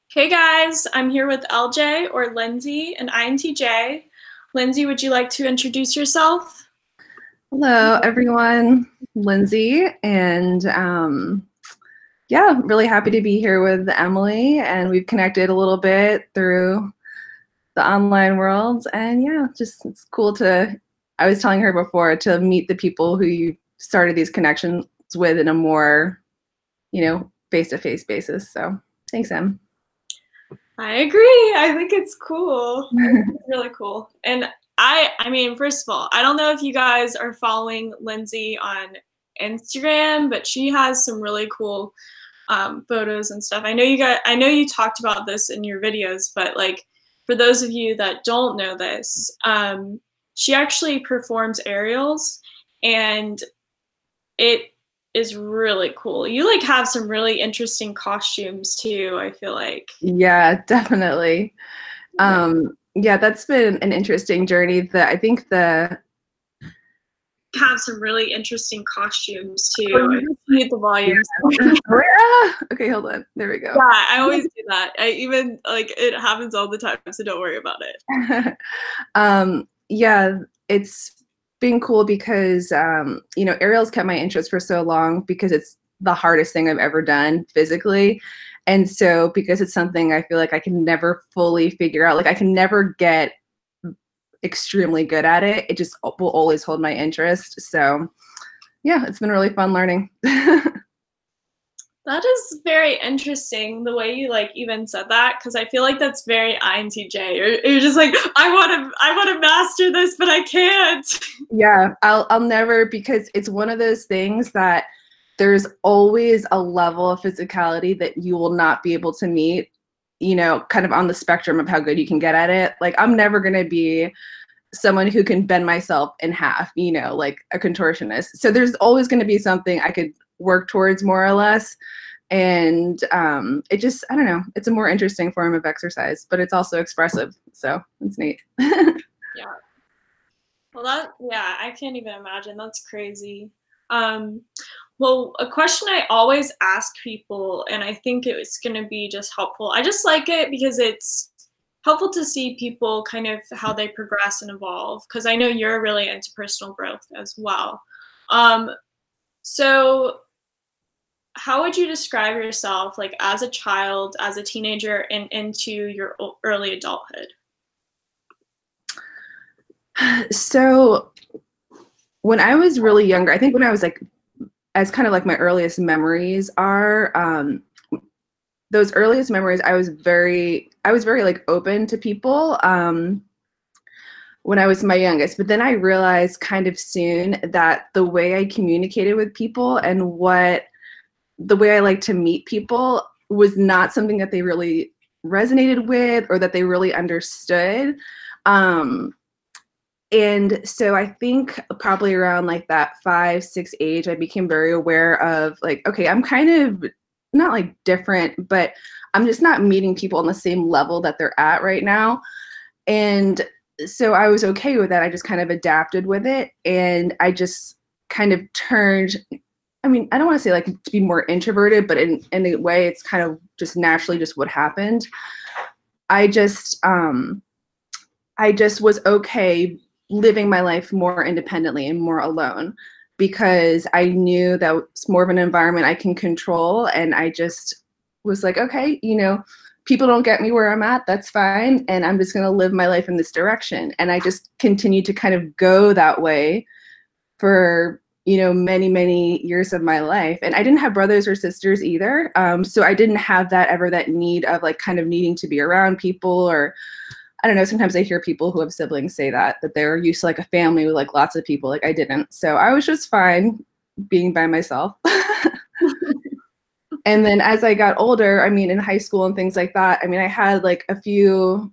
Hey guys, I'm here with LJ or Lindsay and INTJ. Lindsay, would you like to introduce yourself? Hello, everyone. Lindsay, and yeah, really happy to be here with Emily, and we've connected a little bit through the online world, and yeah, just it's cool to. I was telling her before to meet the people who you started these connections with in a more, face-to-face basis. So thanks, Em. I agree. I think it's cool. I think it's really cool. And I mean, first of all, I don't know if you guys are following Lindsay on Instagram, but she has some really cool photos and stuff. I know you talked about this in your videos, but like for those of you that don't know this, she actually performs aerials, and it is really cool. You like have some really interesting costumes too, I feel like. Yeah, definitely. Yeah. Yeah, that's been an interesting journey. I think the Have some really interesting costumes Oh, too. I you just mute the volume. Okay, hold on. There we Yeah, go. I always do that. I even like it happens all the time, so don't worry about it. Yeah, it's been cool because aerials kept my interest for so long because it's the hardest thing I've ever done physically. And so because it's something I feel like I can never fully figure out, like I can never get extremely good at it. It just will always hold my interest. So yeah, it's been really fun learning. That is very interesting the way you like even said that, because I feel like that's very INTJ. You're just like, I want to master this, but I can't. Yeah, I'll never, because it's one of those things that there's always a level of physicality that you will not be able to meet, kind of on the spectrum of how good you can get at it. Like I'm never going to be someone who can bend myself in half, like a contortionist. So there's always going to be something I could work towards more or less. And it just, I don't know, it's a more interesting form of exercise, but it's also expressive. So it's neat. Yeah. Well, yeah, I can't even imagine. That's crazy. Well, a question I always ask people, and I think it's going to be just helpful. I just like it because it's helpful to see people kind of how they progress and evolve, because I know you're really into personal growth as well. Um, so how would you describe yourself like as a child, as a teenager, and into your early adulthood? So when I was really younger, I think when I was like, as kind of like my earliest memories are, those earliest memories, I was very like open to people when I was my youngest. But then I realized kind of soon that the way I communicated with people and the way I like to meet people was not something that they really resonated with or that they really understood. Um, and so I think probably around like that 5, 6 age, I became very aware of like, okay, I'm kind of not like different, but I'm just not meeting people on the same level that they're at right now. And so I was okay with that. I just kind of adapted with it. And I just kind of turned, I mean, I don't want to say like to be more introverted, but in a way, it's kind of just naturally just what happened. I just, um, I just was okay living my life more independently and more alone because I knew that it's more of an environment I can control. And I just was like, okay, people don't get me where I'm at. That's fine. And I'm just going to live my life in this direction. And I just continued to kind of go that way for, many, many years of my life. And I didn't have brothers or sisters either. So I didn't have that need of like kind of needing to be around people or I don't know, sometimes I hear people who have siblings say that they're used to like a family with like lots of people. Like I didn't. So I was just fine being by myself. And then as I got older, I mean, in high school and things like that, I mean, I had a few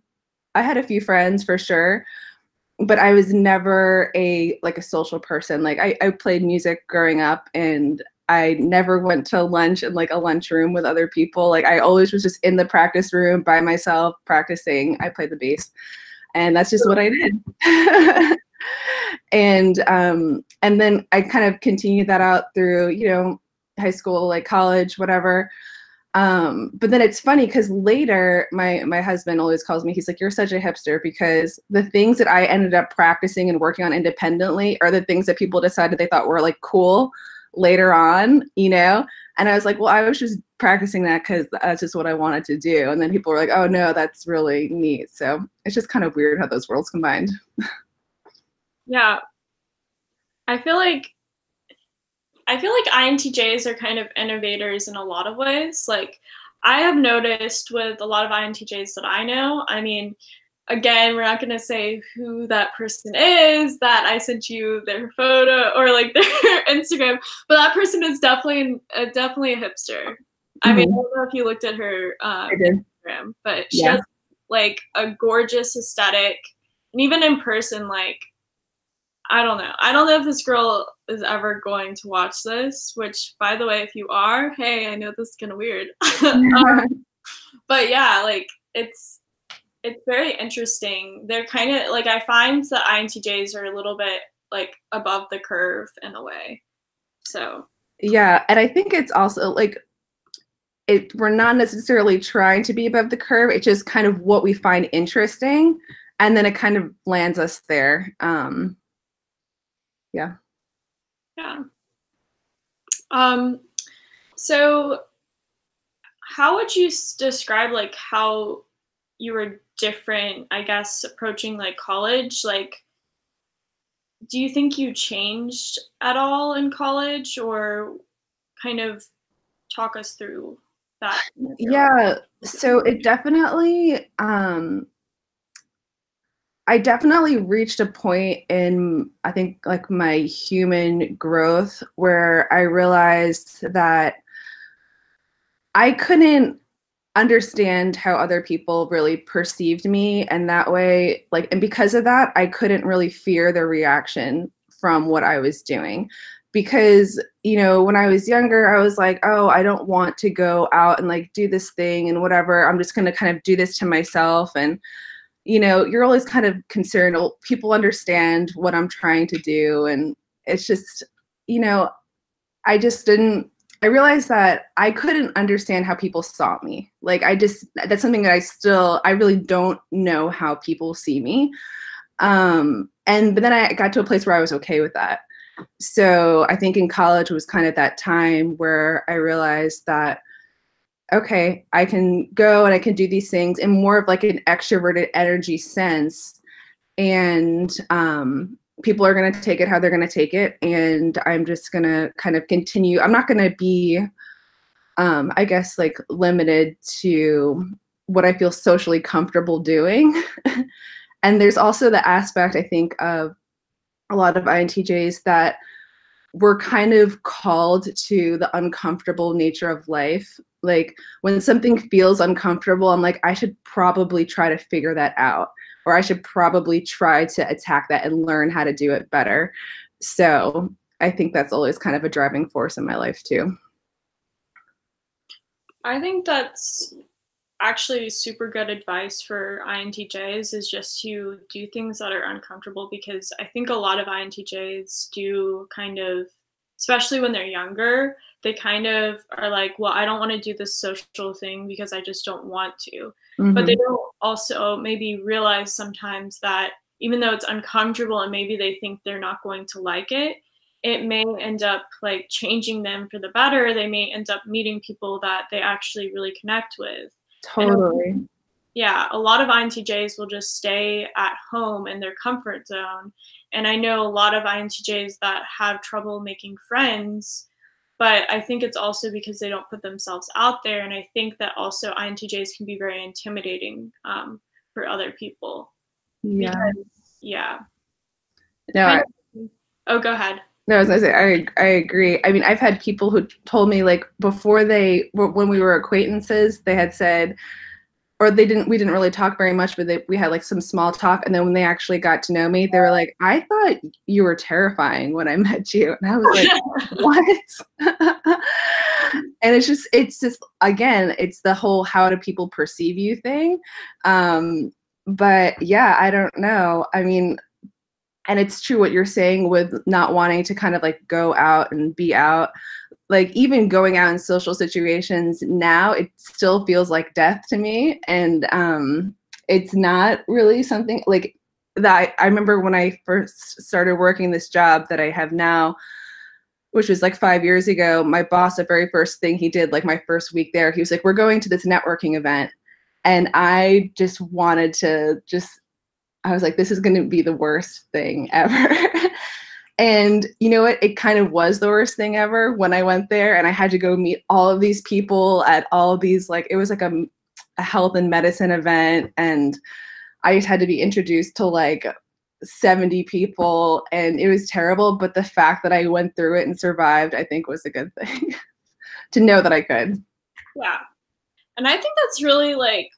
friends for sure, but I was never like a social person. Like I played music growing up and I never went to lunch in like a lunchroom with other people. Like I always was just in the practice room by myself practicing. I played the bass and that's just what I did. And then I kind of continued that out through, high school, like college, whatever. But then it's funny because later my husband always calls me, he's like, you're such a hipster, because the things that I ended up practicing and working on independently are the things that people decided they thought were like cool later on, you know? And I was like, well, I was just practicing that because that's just what I wanted to do. And then people were like, oh no, that's really neat. So it's just kind of weird how those worlds combined. Yeah. I feel like INTJs are kind of innovators in a lot of ways. Like, I have noticed with a lot of INTJs that I know, I mean, again, we're not going to say who that person is that I sent you their photo or like their Instagram, but that person is definitely a hipster. I mean, I don't know if you looked at her Instagram, but she has like a gorgeous aesthetic, and even in person, like, I don't know. I don't know if this girl is ever going to watch this, which, by the way, if you are, hey, I know this is kind of weird. But yeah, like, it's very interesting. They're kind of like, I find that INTJs are a little bit like above the curve in a way. So yeah, and I think it's also like, we're not necessarily trying to be above the curve. It's just kind of what we find interesting, and then it kind of lands us there. Yeah. Yeah. So how would you describe like how you were different, I guess, approaching like college? Like, do you think you changed at all in college, or kind of talk us through that? Yeah, so it definitely, I definitely reached a point in, I think, like my human growth where I realized that I couldn't understand how other people really perceived me, and that way, like, and because of that, I couldn't really fear their reaction from what I was doing. Because, you know, when I was younger, I was like, oh, I don't want to go out and like do this thing and whatever. I'm just going to kind of do this to myself. And, you know, you're always kind of concerned, oh, people understand what I'm trying to do. And it's just, you know, I just didn't, I realized that I couldn't understand how people saw me. Like, that's something that I really don't know how people see me. But then I got to a place where I was okay with that. So I think in college was kind of that time where I realized that, okay, I can go and I can do these things in more of like an extroverted energy sense. And people are going to take it how they're going to take it. And I'm just going to kind of continue. I'm not going to be, I guess, like limited to what I feel socially comfortable doing. And there's also the aspect, I think, of a lot of INTJs that we're kind of called to the uncomfortable nature of life. Like, when something feels uncomfortable, I'm like, I should probably try to figure that out, or I should probably try to attack that and learn how to do it better. So I think that's always kind of a driving force in my life too. I think that's actually super good advice for INTJs, is just to do things that are uncomfortable, because I think a lot of INTJs do kind of, especially when they're younger, they kind of are like, well, I don't want to do this social thing because I just don't want to. But they don't also maybe realize sometimes that even though it's uncomfortable and maybe they think they're not going to like it, it may end up like changing them for the better. They may end up meeting people that they actually really connect with. Totally. Yeah, a lot of INTJs will just stay at home in their comfort zone. And I know a lot of INTJs that have trouble making friends, but I think it's also because they don't put themselves out there. And I think that also INTJs can be very intimidating for other people. Yeah. Because, yeah. No, Oh, go ahead. No, I was gonna say, I agree. I mean, I've had people who told me, like, before when we were acquaintances, they had said, or we didn't really talk very much, but we had like some small talk. And then when they actually got to know me, they were like, I thought you were terrifying when I met you. And I was like, what? And it's just, again, it's the whole how do people perceive you thing. But yeah, I don't know. I mean, and it's true what you're saying with not wanting to kind of like go out and be out. like even going out in social situations now, it still feels like death to me. And it's not really something like that. I remember when I first started working this job that I have now, which was like 5 years ago, my boss, the very first thing he did, like my first week there, he was like, we're going to this networking event. And I just wanted to I was like, this is going to be the worst thing ever. And you know what? It kind of was the worst thing ever when I went there, and I had to go meet all of these people at all of these, like, it was like a health and medicine event. And I just had to be introduced to like 70 people, and it was terrible. But the fact that I went through it and survived, I think was a good thing to know that I could. Yeah. And I think that's really like,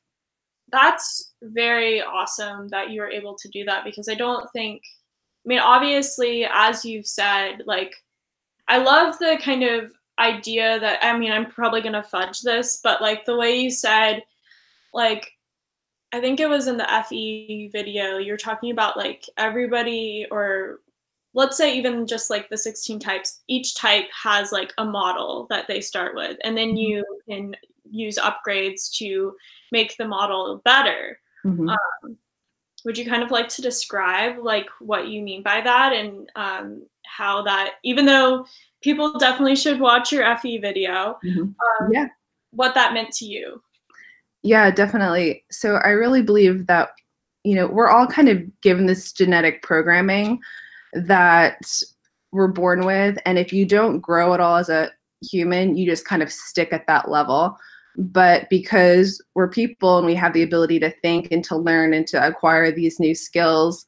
that's very awesome that you were able to do that, because I don't think, I mean, obviously, as you've said, like, I love the kind of idea that, I mean, I'm probably going to fudge this, but like the way you said, like, I think it was in the FE video, you're talking about like everybody, or let's say even just like the 16 types, each type has like a model that they start with, and then you can use upgrades to make the model better. Mm-hmm. Would you kind of like to describe like what you mean by that, and how that, even though people definitely should watch your FE video, Yeah. what that meant to you? Yeah, definitely. So I really believe that, you know, we're all kind of given this genetic programming that we're born with. And if you don't grow at all as a human, you just kind of stick at that level. But because we're people and we have the ability to think and to learn and to acquire these new skills,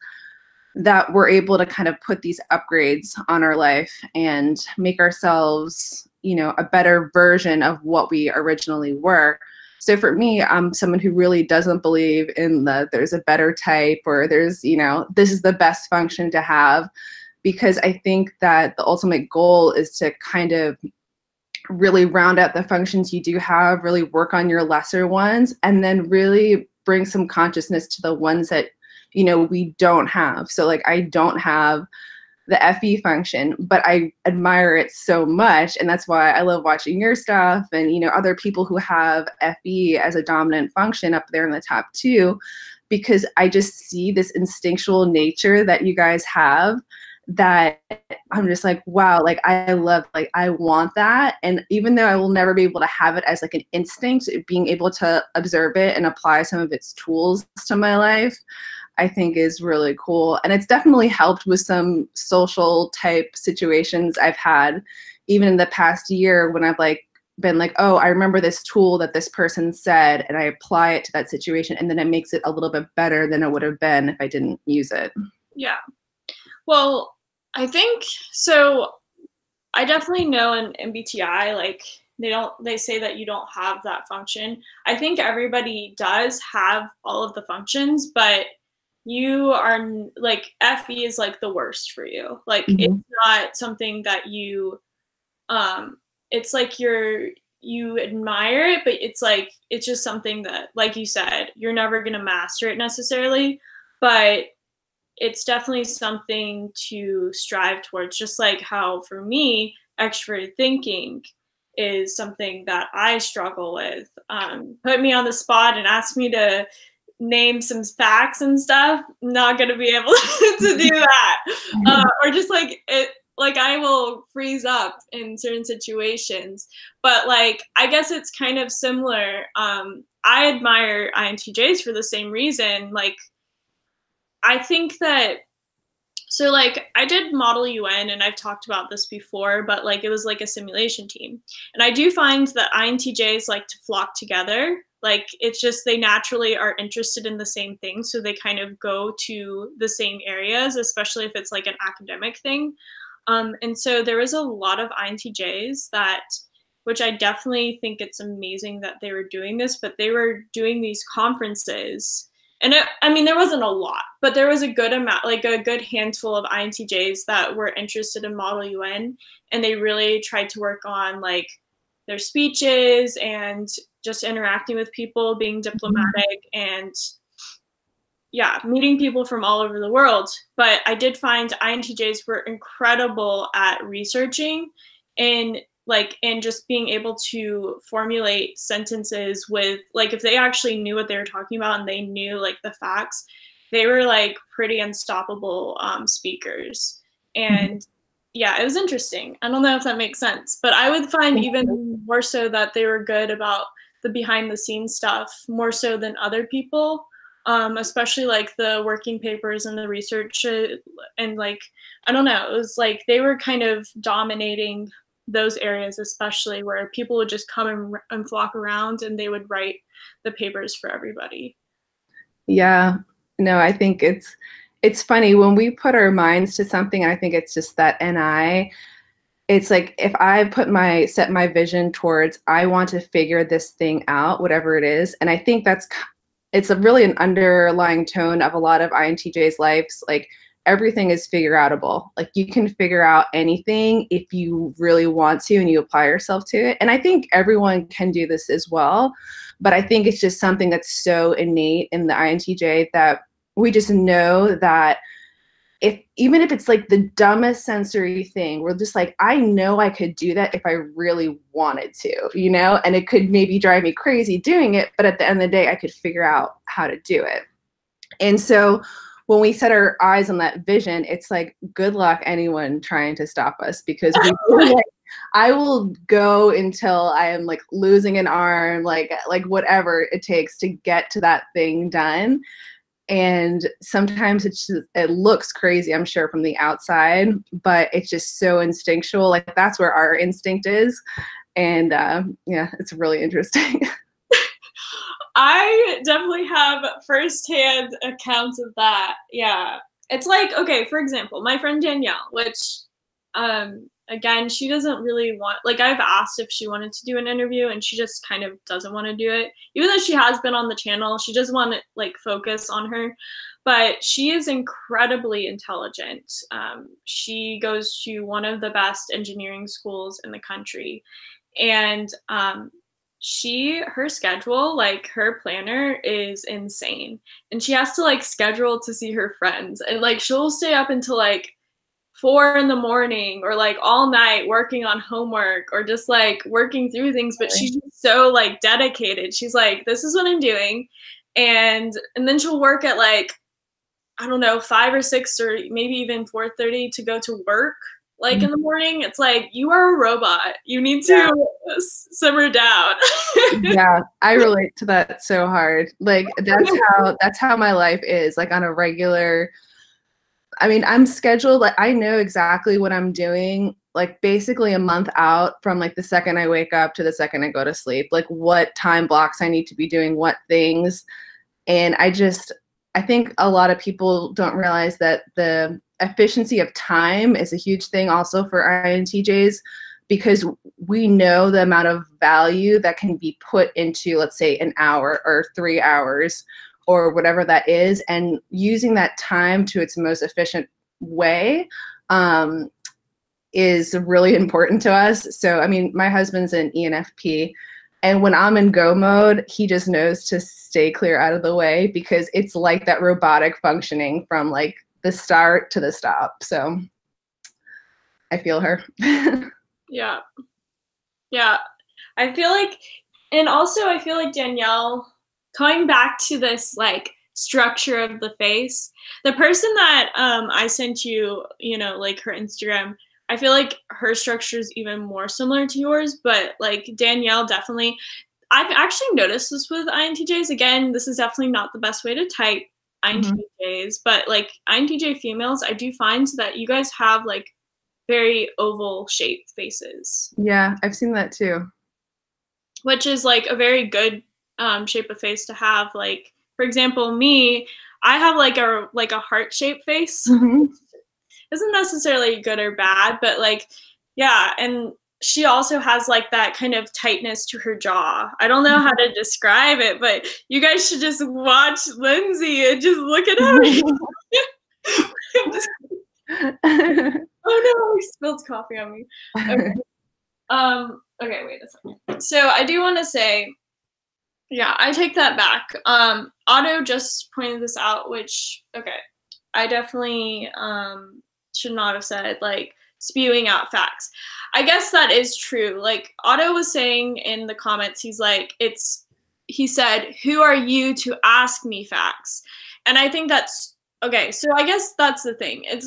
that we're able to kind of put these upgrades on our life and make ourselves, you know, a better version of what we originally were. So for me, I'm someone who really doesn't believe in there's a better type, or there's, you know, this is the best function to have, because I think that the ultimate goal is to kind of really round out the functions you do have, really work on your lesser ones, and then really bring some consciousness to the ones that, you know, we don't have. So like I don't have the FE function, but I admire it so much. And that's why I love watching your stuff and, you know, other people who have FE as a dominant function up there in the top 2, because I just see this instinctual nature that you guys have that I'm just like, wow, like I love, like I want that. And even though I will never be able to have it as like an instinct, being able to observe it and apply some of its tools to my life, I think is really cool. And it's definitely helped with some social type situations I've had, even in the past year, when I've like been like, oh, I remember this tool that this person said, and I apply it to that situation, and then it makes it a little bit better than it would have been if I didn't use it. Yeah. Well, I think so. I definitely know in MBTI, like they say that you don't have that function. I think everybody does have all of the functions, but you are like, FE is like the worst for you. Like it's not something that you, it's like you admire it, but it's like, it's just something that, like you said, you're never going to master it necessarily, but it's definitely something to strive towards. Just like how for me, extroverted thinking is something that I struggle with. Put me on the spot and ask me to name some facts and stuff, I'm not gonna be able to do that. Or just like it, like I will freeze up in certain situations. But like I guess it's kind of similar. I admire INTJs for the same reason. Like I think that, so like I did Model UN, and I've talked about this before, but like it was like a simulation team. And I do find that INTJs like to flock together. Like it's just they naturally are interested in the same thing, so they kind of go to the same areas, especially if it's like an academic thing. And so there was a lot of INTJs that, which I definitely think it's amazing that they were doing this, but they were doing these conferences. And I mean, there wasn't a lot, but there was a good amount, like a good handful of INTJs that were interested in Model UN, and they really tried to work on like their speeches and just interacting with people, being diplomatic, and yeah, meeting people from all over the world. But I did find INTJs were incredible at researching, and like, and just being able to formulate sentences with, like, if they actually knew what they were talking about and they knew like the facts, they were like pretty unstoppable speakers. And yeah, it was interesting. I don't know if that makes sense, but I would find even more so that they were good about the behind the scenes stuff more so than other people, especially like the working papers and the research, and like, I don't know, it was like they were kind of dominating those areas, especially where people would just come and flock around and they would write the papers for everybody. Yeah, no, I think it's funny when we put our minds to something. I think it's just that NI. It's like if I set my vision towards, I want to figure this thing out, whatever it is. And I think it's really an underlying tone of a lot of INTJs' lives. Like everything is figure outable. Like you can figure out anything if you really want to and you apply yourself to it. And I think everyone can do this as well. But I think it's just something that's so innate in the INTJ that we just know that even if it's like the dumbest sensory thing, we're just like, I know I could do that if I really wanted to, you know, and it could maybe drive me crazy doing it, but at the end of the day, I could figure out how to do it. And so when we set our eyes on that vision, it's like, good luck anyone trying to stop us, because I will go until I am like losing an arm, like whatever it takes to get to that thing done. And sometimes it looks crazy, I'm sure, from the outside, but it's just so instinctual. Like that's where our instinct is. And yeah, it's really interesting. I definitely have firsthand accounts of that. Yeah. It's like, okay, for example, my friend Danielle, which, again, she doesn't really want, like, I've asked if she wanted to do an interview and she just kind of doesn't want to do it. Even though she has been on the channel, she doesn't want to, like, focus on her. But she is incredibly intelligent. She goes to one of the best engineering schools in the country. And her schedule, like her planner is insane, and she has to like schedule to see her friends, and like she'll stay up until like 4 in the morning or like all night working on homework or just like working through things. But she's just so like dedicated. She's like, this is what I'm doing. And then she'll work at like, I don't know, 5 or 6 or maybe even 4:30 to go to work like in the morning. It's like, you are a robot. You need to simmer down. Yeah, I relate to that so hard. Like that's how my life is, like on a regular. I mean, I'm scheduled, like I know exactly what I'm doing, like basically a month out from like the second I wake up to the second I go to sleep, like what time blocks I need to be doing what things. And I think a lot of people don't realize that the efficiency of time is a huge thing also for INTJs, because we know the amount of value that can be put into, let's say, an hour or 3 hours or whatever that is, and using that time to its most efficient way is really important to us. So, I mean, my husband's an ENFp, and when I'm in go mode, he just knows to stay clear out of the way, because it's like that robotic functioning from like the start to the stop. So I feel her. Yeah. Yeah. I feel like, and also I feel like Danielle, going back to this like structure of the face, the person that I sent you, you know, like her Instagram, I feel like her structure is even more similar to yours, but like Danielle definitely, I've actually noticed this with INTJs. Again, this is definitely not the best way to type INTJs, but like INTJ females, I do find that you guys have like very oval shaped faces. Yeah, I've seen that too. Which is like a very good shape of face to have. Like, for example, me, I have like a heart shaped face. Isn't necessarily good or bad, but like, yeah. And she also has like that kind of tightness to her jaw. I don't know how to describe it, but you guys should just watch Lindsay and just look at her. Oh no, he spilled coffee on me. Okay. Okay, wait a second. So I do want to say, yeah, I take that back. Otto just pointed this out, which, okay, I definitely should not have said. Like, spewing out facts. I guess that is true. Like Otto was saying in the comments, he's like, he said, who are you to ask me facts? And I think that's okay. So I guess that's the thing. It's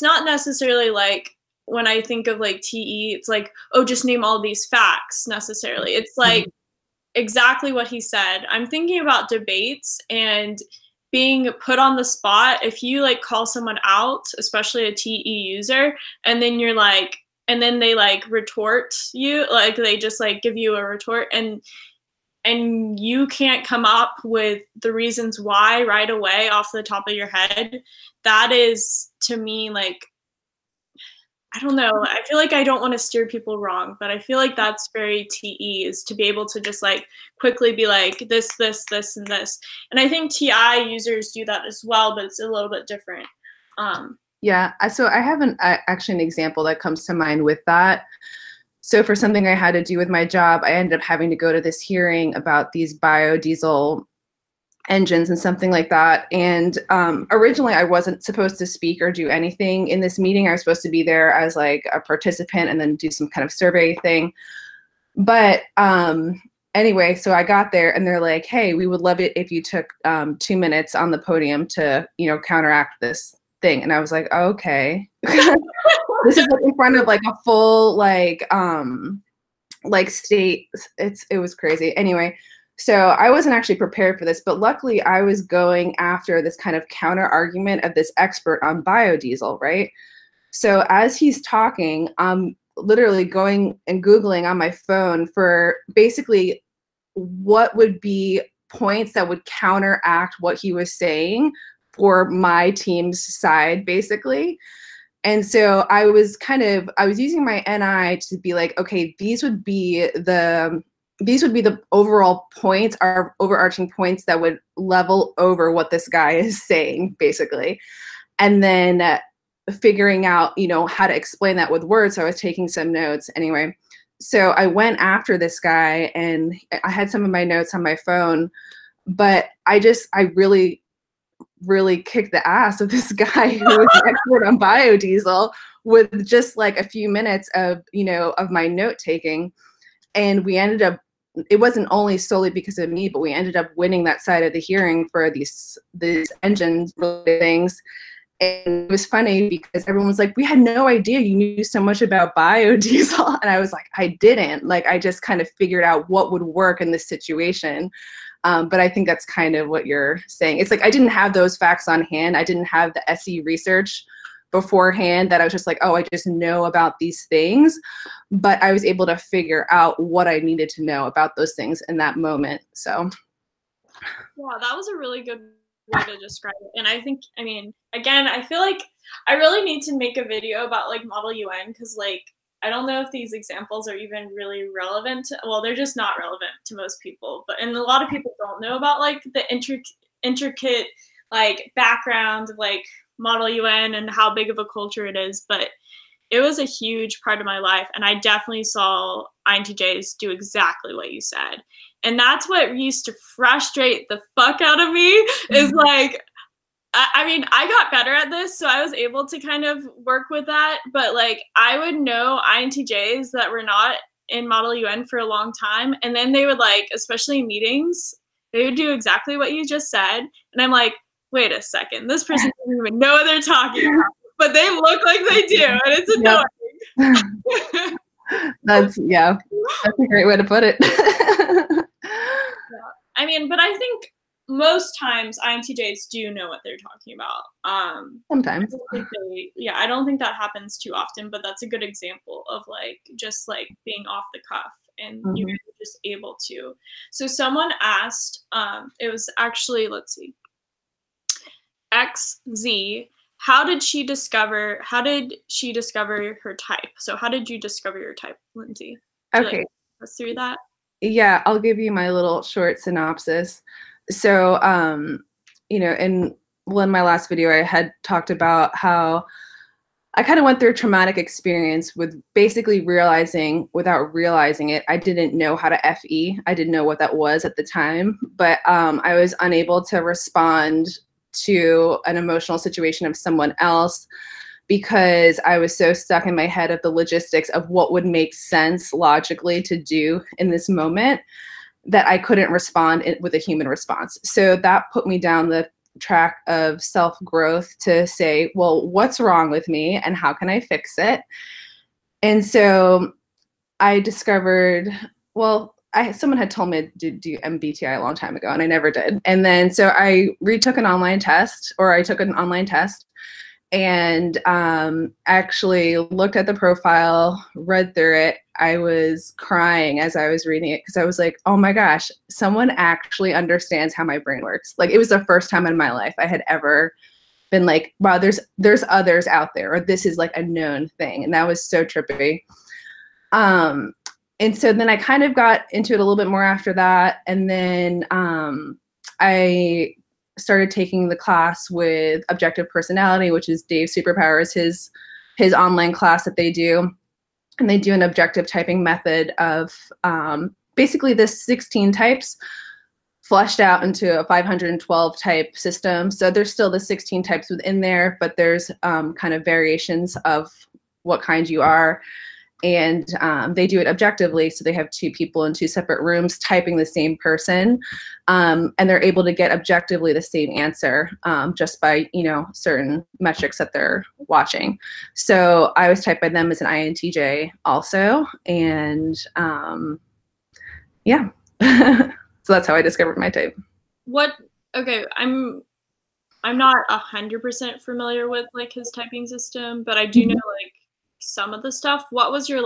not necessarily like when I think of like TE, it's like, oh, just name all these facts necessarily. It's like exactly what he said. I'm thinking about debates and being put on the spot. If you like call someone out, especially a TE user, and then you're like, and then they like retort you, like they just like give you a retort, and you can't come up with the reasons why right away off the top of your head, that is to me like, I don't know. I feel like I don't want to steer people wrong, but I feel like that's very TE, is to be able to just like quickly be like this, and this. And I think TI users do that as well, but it's a little bit different. Yeah, so I have actually an example that comes to mind with that. So for something I had to do with my job, I ended up having to go to this hearing about these biodiesel engines and something like that. And originally I wasn't supposed to speak or do anything in this meeting. I was supposed to be there as like a participant and then do some kind of survey thing. But anyway, so I got there and they're like, hey, we would love it if you took 2 minutes on the podium to, you know, counteract this thing. And I was like, oh, okay. This is like in front of like a full like state. It was crazy. Anyway, so I wasn't actually prepared for this, but luckily I was going after this kind of counter argument of this expert on biodiesel, right? So as he's talking, I'm literally going and Googling on my phone for basically what would be points that would counteract what he was saying for my team's side, basically. And so I was using my NI to be like, okay, these would be the overall points, our overarching points that would level over what this guy is saying, basically. And then figuring out, you know, how to explain that with words. So I was taking some notes anyway. So I went after this guy and I had some of my notes on my phone, but I really kicked the ass of this guy who was an expert on biodiesel with just like a few minutes of, you know, of my note taking. And we ended up, it wasn't only solely because of me, but we ended up winning that side of the hearing for these engine related things. And it was funny because everyone was like, we had no idea you knew so much about biodiesel. And I was like, I didn't. Like, I just kind of figured out what would work in this situation. But I think that's kind of what you're saying. It's like I didn't have those facts on hand. I didn't have the SE research beforehand that I was just like, oh, I just know about these things. But I was able to figure out what I needed to know about those things in that moment. So yeah, that was a really good way to describe it. And I think, I mean, again, I feel like I really need to make a video about like Model UN, because like I don't know if these examples are even really relevant. Well, they're just not relevant to most people, but and a lot of people don't know about like the intricate like background of like Model UN and how big of a culture it is. But it was a huge part of my life, and I definitely saw INTJs do exactly what you said. And that's what used to frustrate the fuck out of me is like, I mean, I got better at this, so I was able to kind of work with that. But like, I would know INTJs that were not in Model UN for a long time, and then they would like, especially in meetings, they would do exactly what you just said, and I'm like, wait a second, this person doesn't even know what they're talking about, but they look like they do, and it's annoying. That's a great way to put it. Yeah. I mean, but I think most times INTJs do know what they're talking about. Sometimes. I don't think that happens too often, but that's a good example of like just like being off the cuff and you're just able to. So someone asked, it was actually, let's see, XZ, how did she discover her type? So how did you discover your type, Lindsay? Okay. Like, let's through that. Yeah, I'll give you my little short synopsis. So, you know, in my last video, I had talked about how I kind of went through a traumatic experience with basically realizing, without realizing it, I didn't know how to FE. I didn't know what that was at the time, but I was unable to respond to an emotional situation of someone else because I was so stuck in my head of the logistics of what would make sense logically to do in this moment that I couldn't respond with a human response. So that put me down the track of self-growth to say, well, what's wrong with me and how can I fix it? And so I discovered, well, someone had told me to do MBTI a long time ago, and I never did. And then so I retook an online test, or I took an online test, and actually looked at the profile, read through it. I was crying as I was reading it because I was like, oh my gosh, someone actually understands how my brain works. Like, it was the first time in my life I had ever been like, wow, there's others out there, or this is like a known thing. And that was so trippy. And so then I kind of got into it a little bit more after that. And then I started taking the class with Objective Personality, which is Dave's Superpowers, his online class that they do. And they do an objective typing method of basically the 16 types fleshed out into a 512 type system. So there's still the 16 types within there, but there's kind of variations of what kind you are. And they do it objectively. So they have two people in two separate rooms typing the same person. And they're able to get objectively the same answer just by, certain metrics that they're watching. So I was typed by them as an INTJ also. And yeah, so that's how I discovered my type. Okay, I'm not 100% familiar with like his typing system, but I do know like some of the stuff. What was your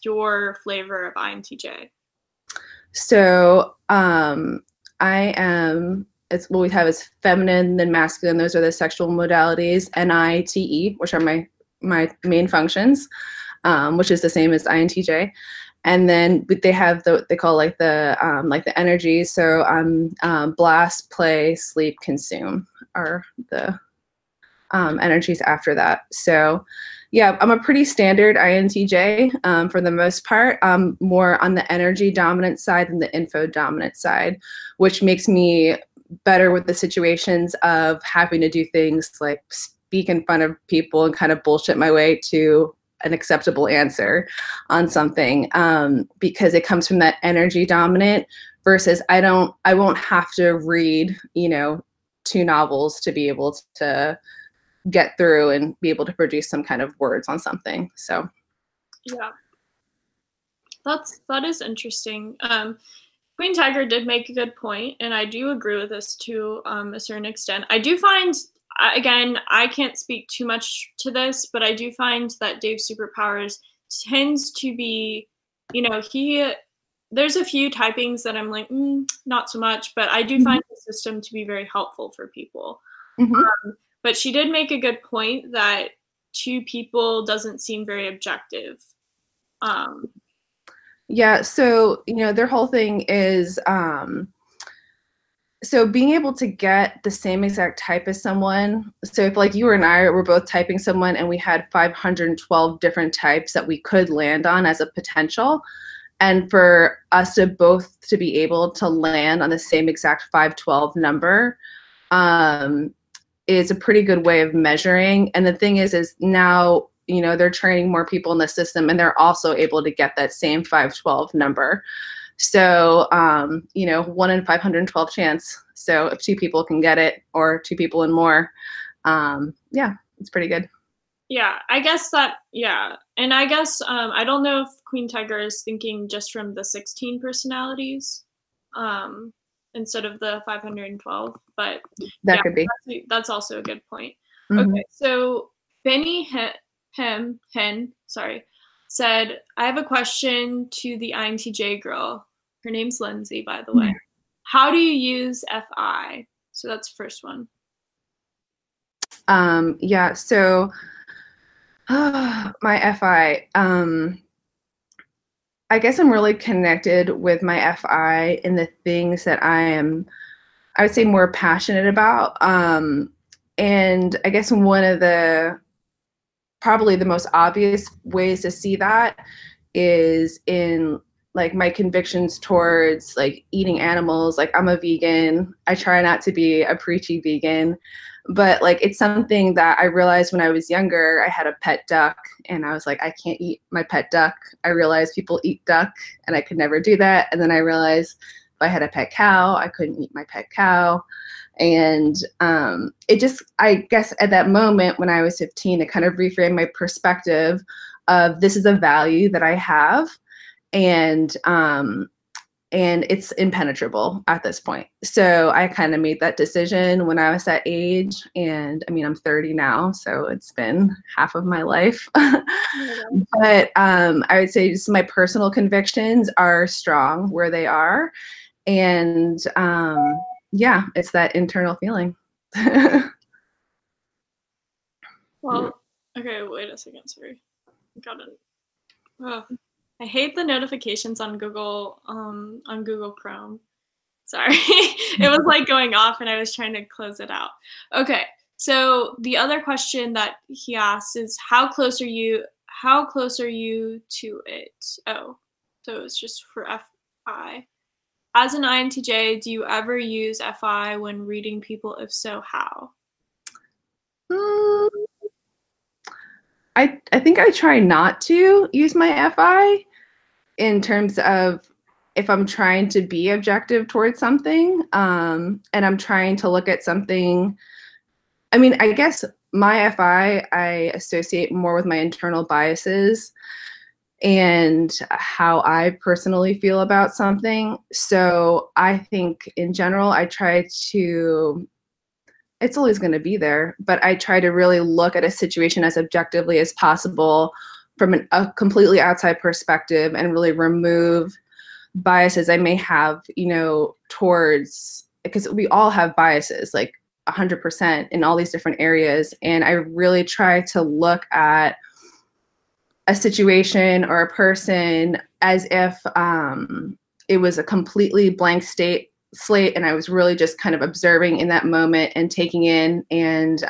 your flavor of INTJ? So I am, it's what we have is feminine, then masculine. Those are the sexual modalities. NITE, which are my main functions, which is the same as INTJ. And then they have they call like the energy. So blast, play, sleep, consume are the energies after that. So yeah, I'm a pretty standard INTJ for the most part. More on the energy dominant side than the info dominant side, which makes me better with the situations of having to do things like speak in front of people and kind of bullshit my way to an acceptable answer on something, because it comes from that energy dominant versus I won't have to read, 2 novels to be able to get through and be able to produce some kind of words on something. So yeah, that is interesting. Queen Tiger did make a good point, and I do agree with this to a certain extent. I do find, again, I can't speak too much to this, but I do find that Dave's Superpowers tends to be, there's a few typings that I'm like, not so much, but I do find the system to be very helpful for people. But she did make a good point that 2 people doesn't seem very objective. Yeah, so, their whole thing is, so being able to get the same exact type as someone. So if like you and I were both typing someone and we had 512 different types that we could land on as a potential, and for us to both to be able to land on the same exact 512 number, is a pretty good way of measuring. And the thing is now, they're training more people in the system and they're also able to get that same 512 number. So, 1 in 512 chance. So if 2 people can get it, or 2 people and more, yeah, it's pretty good. Yeah, I guess that, yeah. And I guess, I don't know if Queen Tiger is thinking just from the 16 personalities, instead of the 512, but that could be. That's also a good point. Okay, so Benny Hen said, I have a question to the INTJ girl. Her name's Lindsay, by the way. How do you use FI? So that's the first one. Yeah, so my FI, I guess I'm really connected with my FI in the things that I would say more passionate about. And I guess one of probably the most obvious ways to see that is in like my convictions towards like eating animals. Like I'm a vegan. I try not to be a preachy vegan, but like it's something that I realized when I was younger. I had a pet duck and I was like, I can't eat my pet duck. I realized people eat duck and I could never do that. And then I realized if I had a pet cow, I couldn't eat my pet cow. And it just, I guess at that moment when I was 15, it kind of reframed my perspective of this is a value that I have, and it's impenetrable at this point. So I kind of made that decision when I was that age, and I mean I'm 30 now, so it's been half of my life. But I would say just my personal convictions are strong where they are, and yeah, it's that internal feeling. Well, okay, wait a second, sorry. Got it. Oh, I hate the notifications on Google Chrome. Sorry. It was like going off and I was trying to close it out. Okay. So the other question that he asked is how close are you to it? Oh. So it's just for FI. As an INTJ, do you ever use FI when reading people? If so, how? I think I try not to use my FI in terms of if I'm trying to be objective towards something, and I'm trying to look at something. I mean, I guess my FI I associate more with my internal biases and how I personally feel about something. So I think in general, I try to, it's always going to be there, but I try to really look at a situation as objectively as possible from a completely outside perspective and really remove biases I may have, you know, towards, because we all have biases, like 100% in all these different areas. And I really try to look at a situation or a person as if it was a completely blank slate, and I was really just kind of observing in that moment and taking in, and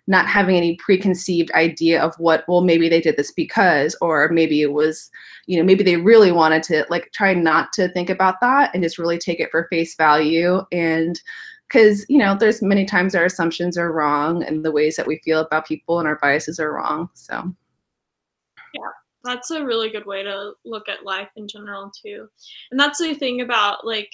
not having any preconceived idea of what, well, maybe they did this because, or maybe it was, you know, maybe they really wanted to, like, try not to think about that and just really take it for face value. And because, you know, there's many times our assumptions are wrong and the ways that we feel about people and our biases are wrong. So yeah, that's a really good way to look at life in general too. And that's the thing about like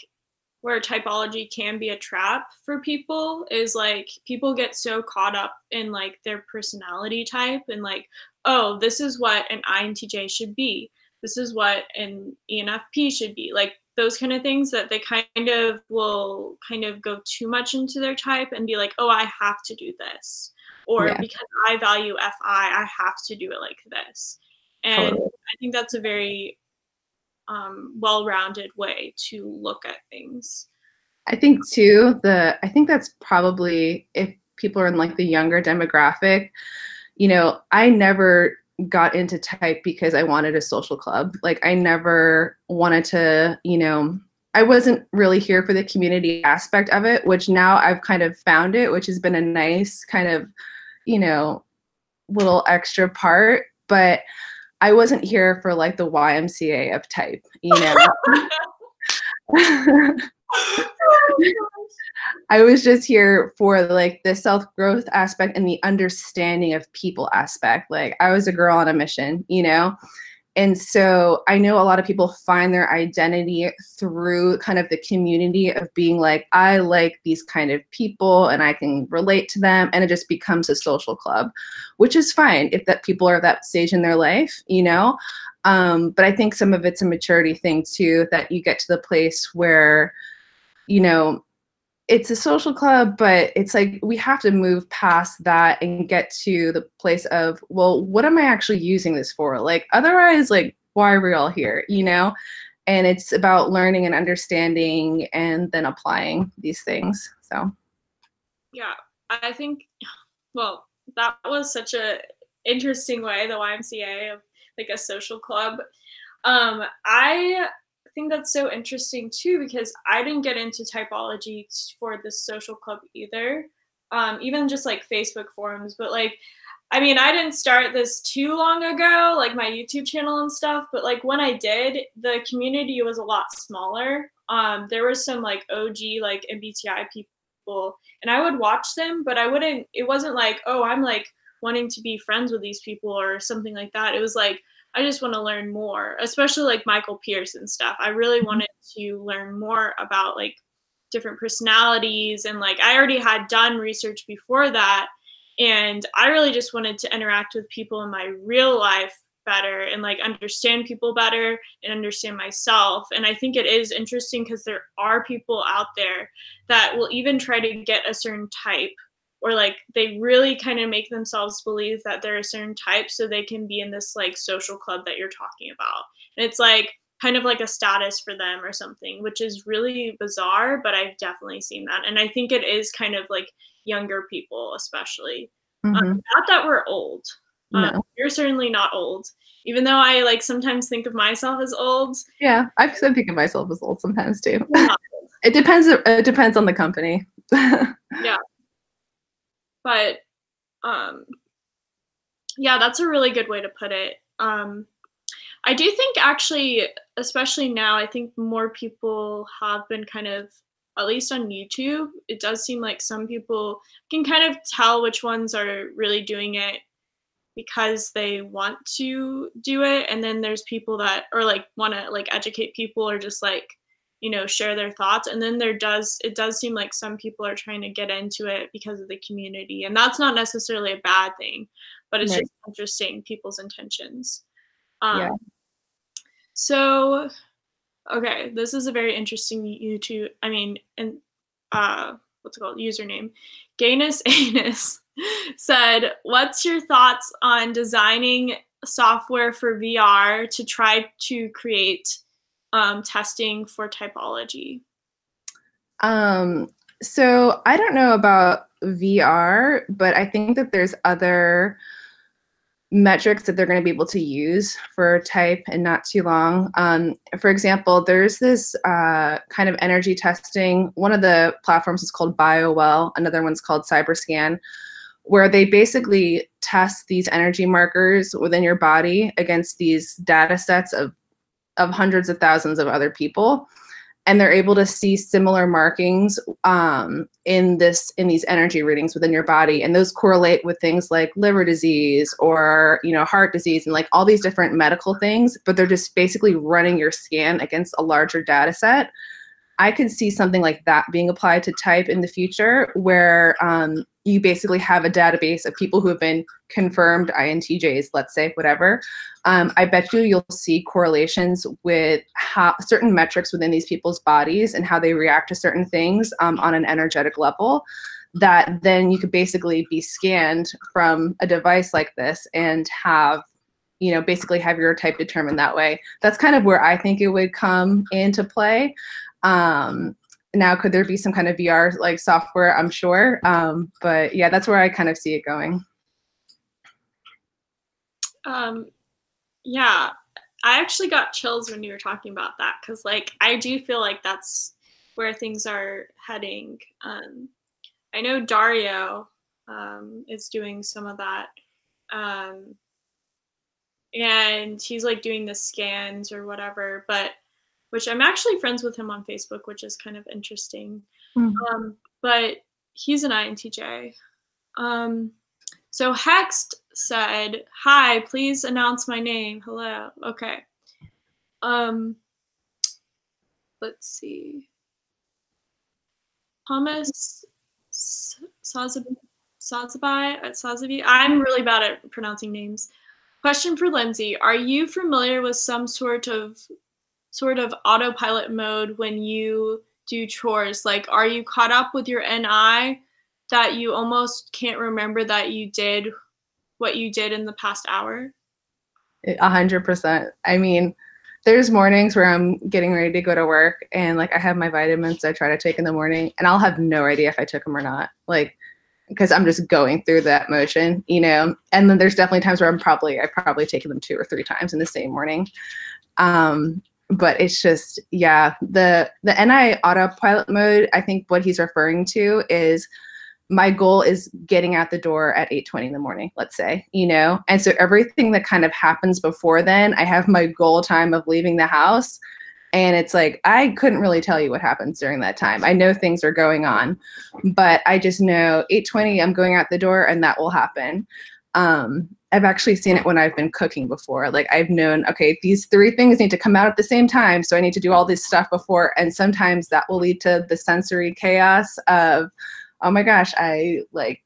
where typology can be a trap for people is like people get so caught up in like their personality type and like, oh, this is what an INTJ should be. This is what an ENFP should be. Like those kind of things that they kind of will kind of go too much into their type and be like, oh, I have to do this. Or yeah, because I value FI, I have to do it like this. And totally. I think that's a very well-rounded way to look at things. I think too, I think that's probably, if people are in like the younger demographic, you know, I never got into type because I wanted a social club. Like I never wanted to, you know, I wasn't really here for the community aspect of it, which now I've kind of found it, which has been a nice kind of, you know, little extra part. But I wasn't here for like the YMCA of type, you know. I was just here for like the self-growth aspect and the understanding of people aspect. Like I was a girl on a mission, you know? And so I know a lot of people find their identity through kind of the community of being like, I like these kind of people and I can relate to them. And it just becomes a social club, which is fine if that people are at that stage in their life, you know? But I think some of it's a maturity thing too, that you get to the place where, you know, it's a social club, but it's like we have to move past that and get to the place of, well, what am I actually using this for? Like, otherwise, like, why are we all here, you know? And it's about learning and understanding and then applying these things. So, Yeah, I think, well, that was such a interesting way, the YMCA of like a social club. I think that's so interesting too because I didn't get into typology for the social club either. Even just like Facebook forums, but like I mean, I didn't start this too long ago, like my YouTube channel and stuff, but like when I did, the community was a lot smaller. There was some like OG like MBTI people, and I would watch them, but it wasn't like, oh, I'm like wanting to be friends with these people or something like that. It was like, I just want to learn more, especially like Michael Pierce and stuff. I really wanted to learn more about like different personalities, and like I already had done research before that, and I really just wanted to interact with people in my real life better and like understand people better and understand myself. And I think it is interesting because there are people out there that will even try to get a certain type, or like they really kind of make themselves believe that they're a certain type so they can be in this like social club that you're talking about. And it's like kind of like a status for them or something, which is really bizarre, but I've definitely seen that. And I think it is kind of like younger people, especially. Not that we're old. No. You're certainly not old, even though I like sometimes think of myself as old. Yeah, I think of myself as old sometimes too. It depends. It depends on the company. Yeah. But yeah, that's a really good way to put it. I do think actually, especially now, I think more people have been kind of, at least on YouTube, it does seem like some people can kind of tell which ones are really doing it because they want to do it. And then there's people that are like want to like educate people or just like, you know, share their thoughts. And then it does seem like some people are trying to get into it because of the community. And that's not necessarily a bad thing, but it's just interesting people's intentions. Yeah. So, okay, this is a very interesting YouTube, and what's it called? Username. Gayness Anus said, what's your thoughts on designing software for VR to try to create testing for typology? So I don't know about VR, but I think that there's other metrics that they're going to be able to use for type in not too long. For example, there's this kind of energy testing. One of the platforms is called BioWell. Another one's called CyberScan, where they basically test these energy markers within your body against these data sets of hundreds of thousands of other people. And they're able to see similar markings in these energy readings within your body, and those correlate with things like liver disease or heart disease and like all these different medical things. But they're just basically running your scan against a larger data set. I could see something like that being applied to type in the future, where you basically have a database of people who have been confirmed INTJs, let's say, whatever. I bet you'll see correlations with how certain metrics within these people's bodies and how they react to certain things on an energetic level, that then you could basically be scanned from a device like this and have basically have your type determined that way. That's kind of where I think it would come into play. Now, could there be some kind of VR like software? I'm sure. But yeah, that's where I kind of see it going. Yeah, I actually got chills when you were talking about that, because like I do feel like that's where things are heading. I know Dario is doing some of that. And he's like doing the scans or whatever, which I'm actually friends with him on Facebook, which is kind of interesting. But he's an INTJ. So Hext said, hi, please announce my name. Hello. Okay. Let's see. Thomas Sazabi. I'm really bad at pronouncing names. Question for Lindsay. Are you familiar with some sort of autopilot mode when you do chores? Like, are you caught up with your NI that you almost can't remember that you did what you did in the past hour? 100%. I mean, there's mornings where I'm getting ready to go to work and like I have my vitamins I try to take in the morning, and I'll have no idea if I took them or not. Like, because I'm just going through that motion, And then there's definitely times where I've probably taken them 2 or 3 times in the same morning. But it's just, yeah, the NI autopilot mode, I think what he's referring to is my goal is getting out the door at 8:20 in the morning, let's say, you know? And so everything that kind of happens before then, I have my goal time of leaving the house. And it's like, I couldn't really tell you what happens during that time. I know things are going on, but I just know 8:20, I'm going out the door and that will happen. I've actually seen it when I've been cooking before. Like I've known, okay, these 3 things need to come out at the same time. So I need to do all this stuff before. And sometimes that will lead to the sensory chaos of, oh my gosh, I like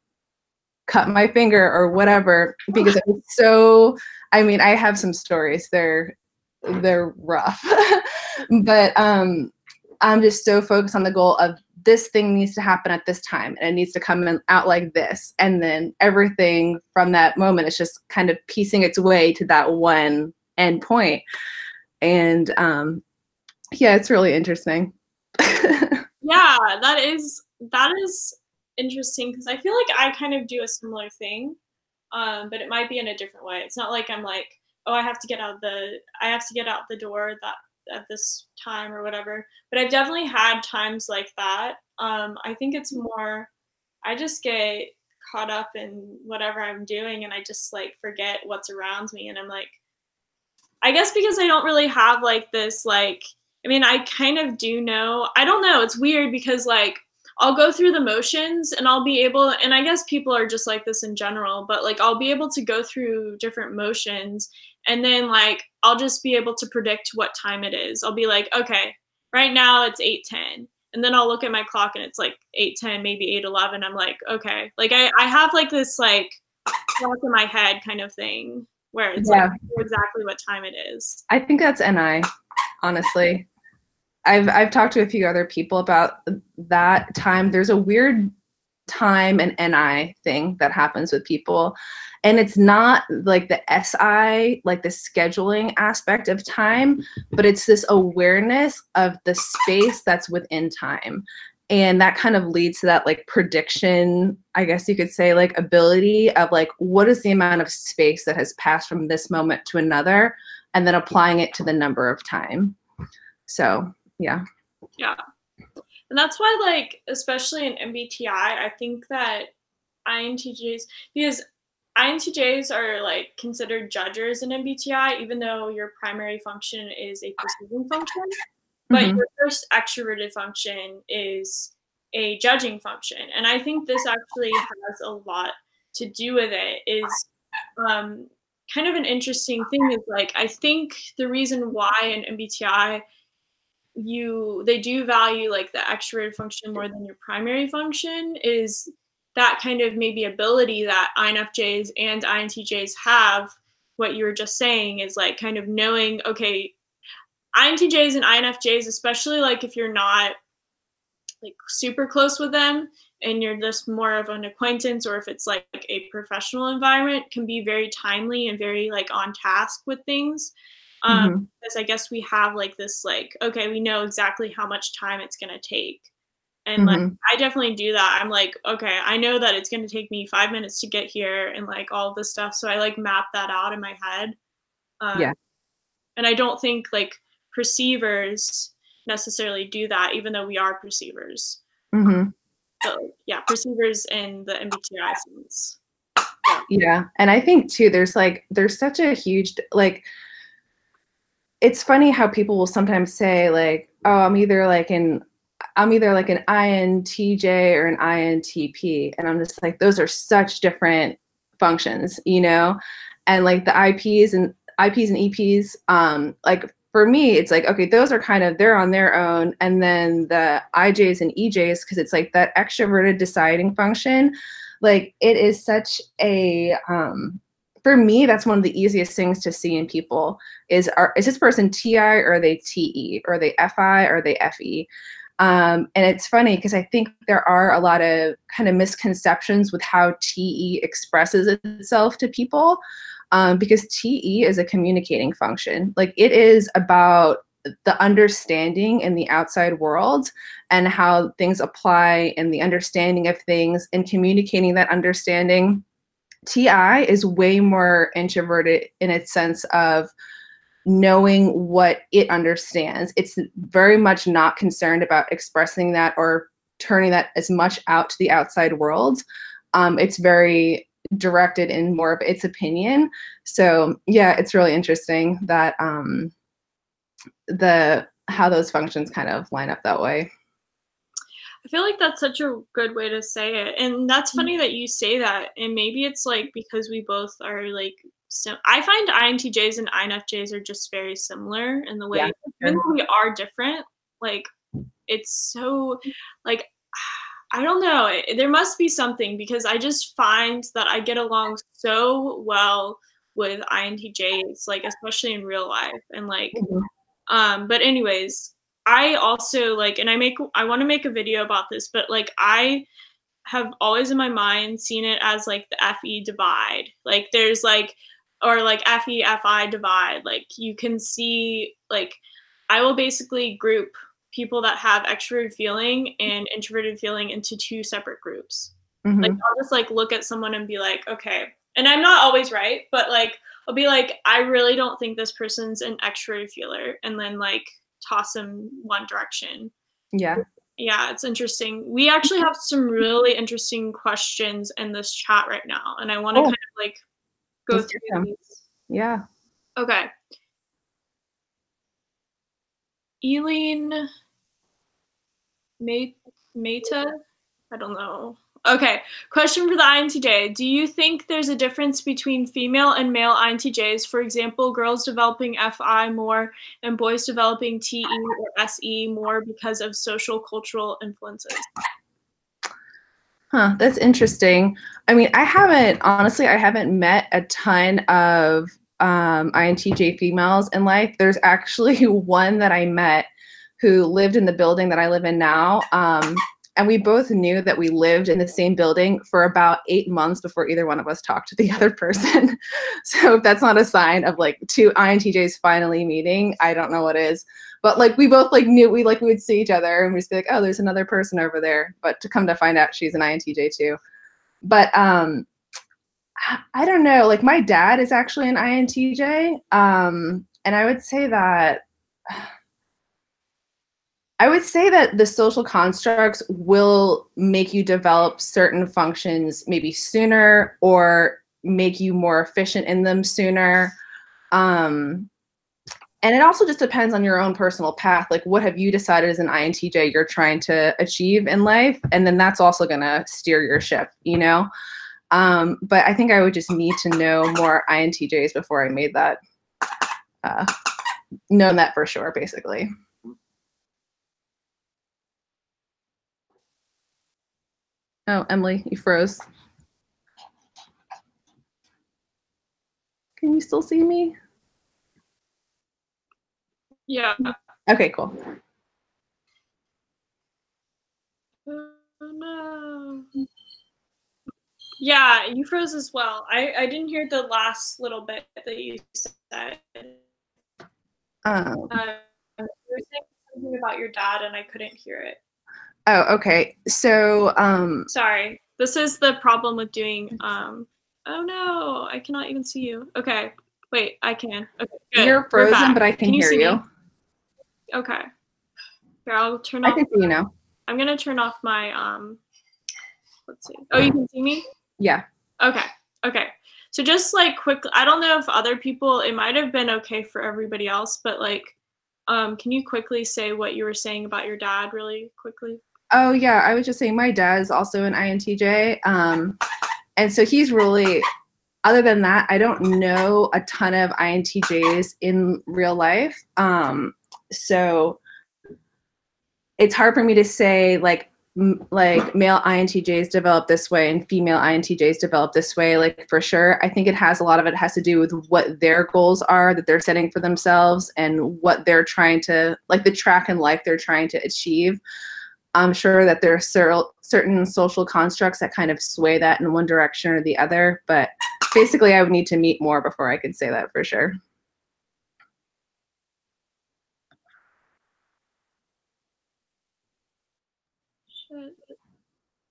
cut my finger or whatever, because it was so, I mean, I have some stories. They're rough, but I'm just so focused on the goal of this thing needs to happen at this time and it needs to come out like this. And then everything from that moment is just kind of piecing its way to that one end point. And yeah, it's really interesting. Yeah, that is interesting, because I feel like I kind of do a similar thing, but it might be in a different way. It's not like I'm like, oh, I have to get out the door that at this time or whatever. But I've definitely had times like that. I think it's more, I just get caught up in whatever I'm doing and I just like forget what's around me. And I'm like, I guess because I don't really have like this, like, I mean, I kind of do know, I don't know. It's weird because like I'll go through the motions and I'll be able, and I guess people are just like this in general, but like I'll be able to go through different motions and then like I'll just be able to predict what time it is. I'll be like, okay, right now it's 8:10. And then I'll look at my clock and it's like 8:10, maybe 8:11. I'm like, okay. Like I have like this like clock in my head kind of thing where it's like I know exactly what time it is. I think that's NI, honestly. I've talked to a few other people about that time. There's a weird time and NI thing that happens with people. And it's not like the SI, like the scheduling aspect of time, but it's this awareness of the space that's within time. And that kind of leads to that like prediction, I guess you could say, like ability of like, what is the amount of space that has passed from this moment to another, and then applying it to the number of time. So, yeah. Yeah. And that's why, like, especially in MBTI, I think that INTJs, because INTJs are like considered judgers in MBTI, even though your primary function is a perceiving function, but your first extroverted function is a judging function. And I think this actually has a lot to do with it. Is kind of an interesting thing is like, I think the reason why in MBTI they do value like the extroverted function more than your primary function is that kind of maybe ability that INFJs and INTJs have. What you were just saying is like kind of knowing, okay, INTJs and INFJs, especially like if you're not like super close with them and you're just more of an acquaintance, or if it's like a professional environment, can be very timely and very like on task with things. Because I guess we have like this, like, okay, we know exactly how much time it's going to take. And like, I definitely do that. I'm like, okay, I know that it's going to take me 5 minutes to get here and like all this stuff. So I like map that out in my head. Yeah. And I don't think like perceivers necessarily do that, even though we are perceivers. So yeah, perceivers in the MBTI sense. Yeah. And I think too, there's such a huge, like, it's funny how people will sometimes say like, oh, I'm either like an INTJ or an INTP. And I'm just like, those are such different functions, you know? And like the IPs and EPs, like for me, it's like, okay, those are kind of, they're on their own. And then the IJs and EJs, because it's like that extroverted deciding function, like it is such a, for me, that's one of the easiest things to see in people is this person TI or are they TE, or are they FI or are they FE? And it's funny because I think there are a lot of kind of misconceptions with how TE expresses itself to people, because TE is a communicating function. Like it is about the understanding in the outside world and how things apply and the understanding of things and communicating that understanding. TI is way more introverted in its sense of knowing what it understands. It's very much not concerned about expressing that or turning that as much out to the outside world. It's very directed in more of its opinion. So yeah, it's really interesting that how those functions kind of line up that way. I feel like that's such a good way to say it. And that's funny that you say that. And maybe it's like because we both are like, I find INTJs and INFJs are just very similar in the way, Yeah, even though we are different, like it's so, like, I don't know. There must be something because I just find that I get along so well with INTJs, like especially in real life. And like, but anyways, I also like, and I want to make a video about this, but like I have always in my mind seen it as like the FE divide. Like there's like, or like FE FI divide. Like you can see, like I will basically group people that have extroverted feeling and introverted feeling into two separate groups. Like I'll just like look at someone and be like, okay, and I'm not always right, but like I'll be like, I really don't think this person's an extroverted feeler, and then like toss them one direction. Yeah. Yeah, it's interesting. We actually have some really interesting questions in this chat right now, and I want to kind of like go through these. Yeah. Okay. Eileen Meta? I don't know. Okay, question for the INTJ. Do you think there's a difference between female and male INTJs? For example, girls developing FI more and boys developing TE or SE more because of social cultural influences? Huh, that's interesting. I mean, I haven't met a ton of INTJ females in life. There's actually one that I met who lived in the building that I live in now. And we both knew that we lived in the same building for about 8 months before either one of us talked to the other person. So if that's not a sign of like two INTJs finally meeting, I don't know what is. But like we both like knew we would see each other and we'd just be like, oh, there's another person over there. But to come to find out she's an INTJ too. But I don't know, like my dad is actually an INTJ. And I would say that the social constructs will make you develop certain functions maybe sooner or make you more efficient in them sooner. And it also just depends on your own personal path. Like what have you decided as an INTJ you're trying to achieve in life? And then that's also gonna steer your ship, you know? But I think I would just need to know more INTJs before I made that, known that for sure, basically. Oh, Emily, you froze. Can you still see me? Yeah. Okay, cool. Oh no. Yeah, you froze as well. I didn't hear the last little bit that you said. You were saying something about your dad and I couldn't hear it. Oh, okay. So sorry. This is the problem with doing oh no, I cannot even see you. Okay. Wait, I can. Okay, good. You're frozen, but I can hear you. Me? Okay. Here, I'll turn off. I can see you now. I'm gonna turn off my let's see. Oh, you can see me? Yeah. Okay. Okay. So just like quickly, I don't know if other people, it might have been okay for everybody else, but like, can you quickly say what you were saying about your dad really quickly? Oh yeah, I was just saying my dad is also an INTJ. And so he's really, other than that, I don't know a ton of INTJs in real life. So it's hard for me to say like male INTJs develop this way and female INTJs develop this way, like for sure. I think a lot of it has to do with what their goals are that they're setting for themselves and what they're trying to, like the track in life they're trying to achieve. I'm sure that there are certain social constructs that kind of sway that in one direction or the other, but basically I would need to meet more before I could say that for sure.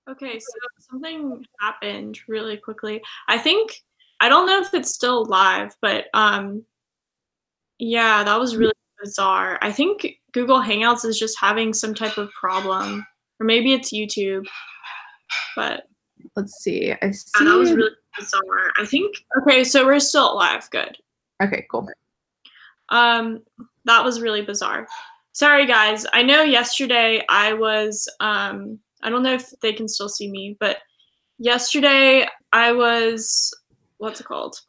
Okay, so something happened really quickly. I don't know if it's still live, but yeah, that was really bizarre. I think Google Hangouts is just having some type of problem. or maybe it's YouTube, but let's see. I see. that was really bizarre. I think, okay, so we're still live. Good. Okay, cool. That was really bizarre. Sorry, guys. I know yesterday I was, I don't know if they can still see me, but yesterday I was, what's it called?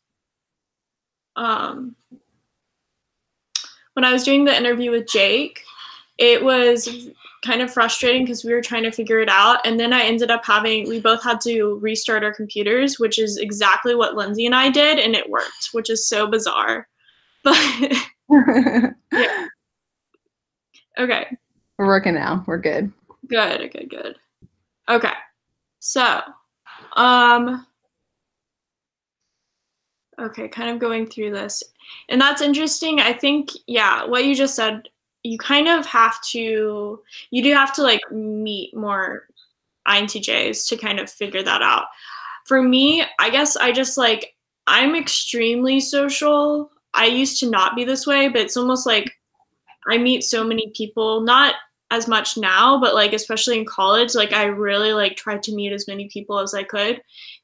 When I was doing the interview with Jake, it was kind of frustrating because we were trying to figure it out. And then I ended up we both had to restart our computers, which is exactly what Lindsay and I did. And it worked, which is so bizarre. But yeah. Okay. We're working now. We're good. Good. Okay. So, okay, kind of going through this. And that's interesting. I think, yeah, what you just said, you kind of you do have to like meet more INTJs to kind of figure that out. For me, I guess I'm extremely social. I used to not be this way, but it's almost like I meet so many people, not as much now, but like especially in college, like I really like tried to meet as many people as I could.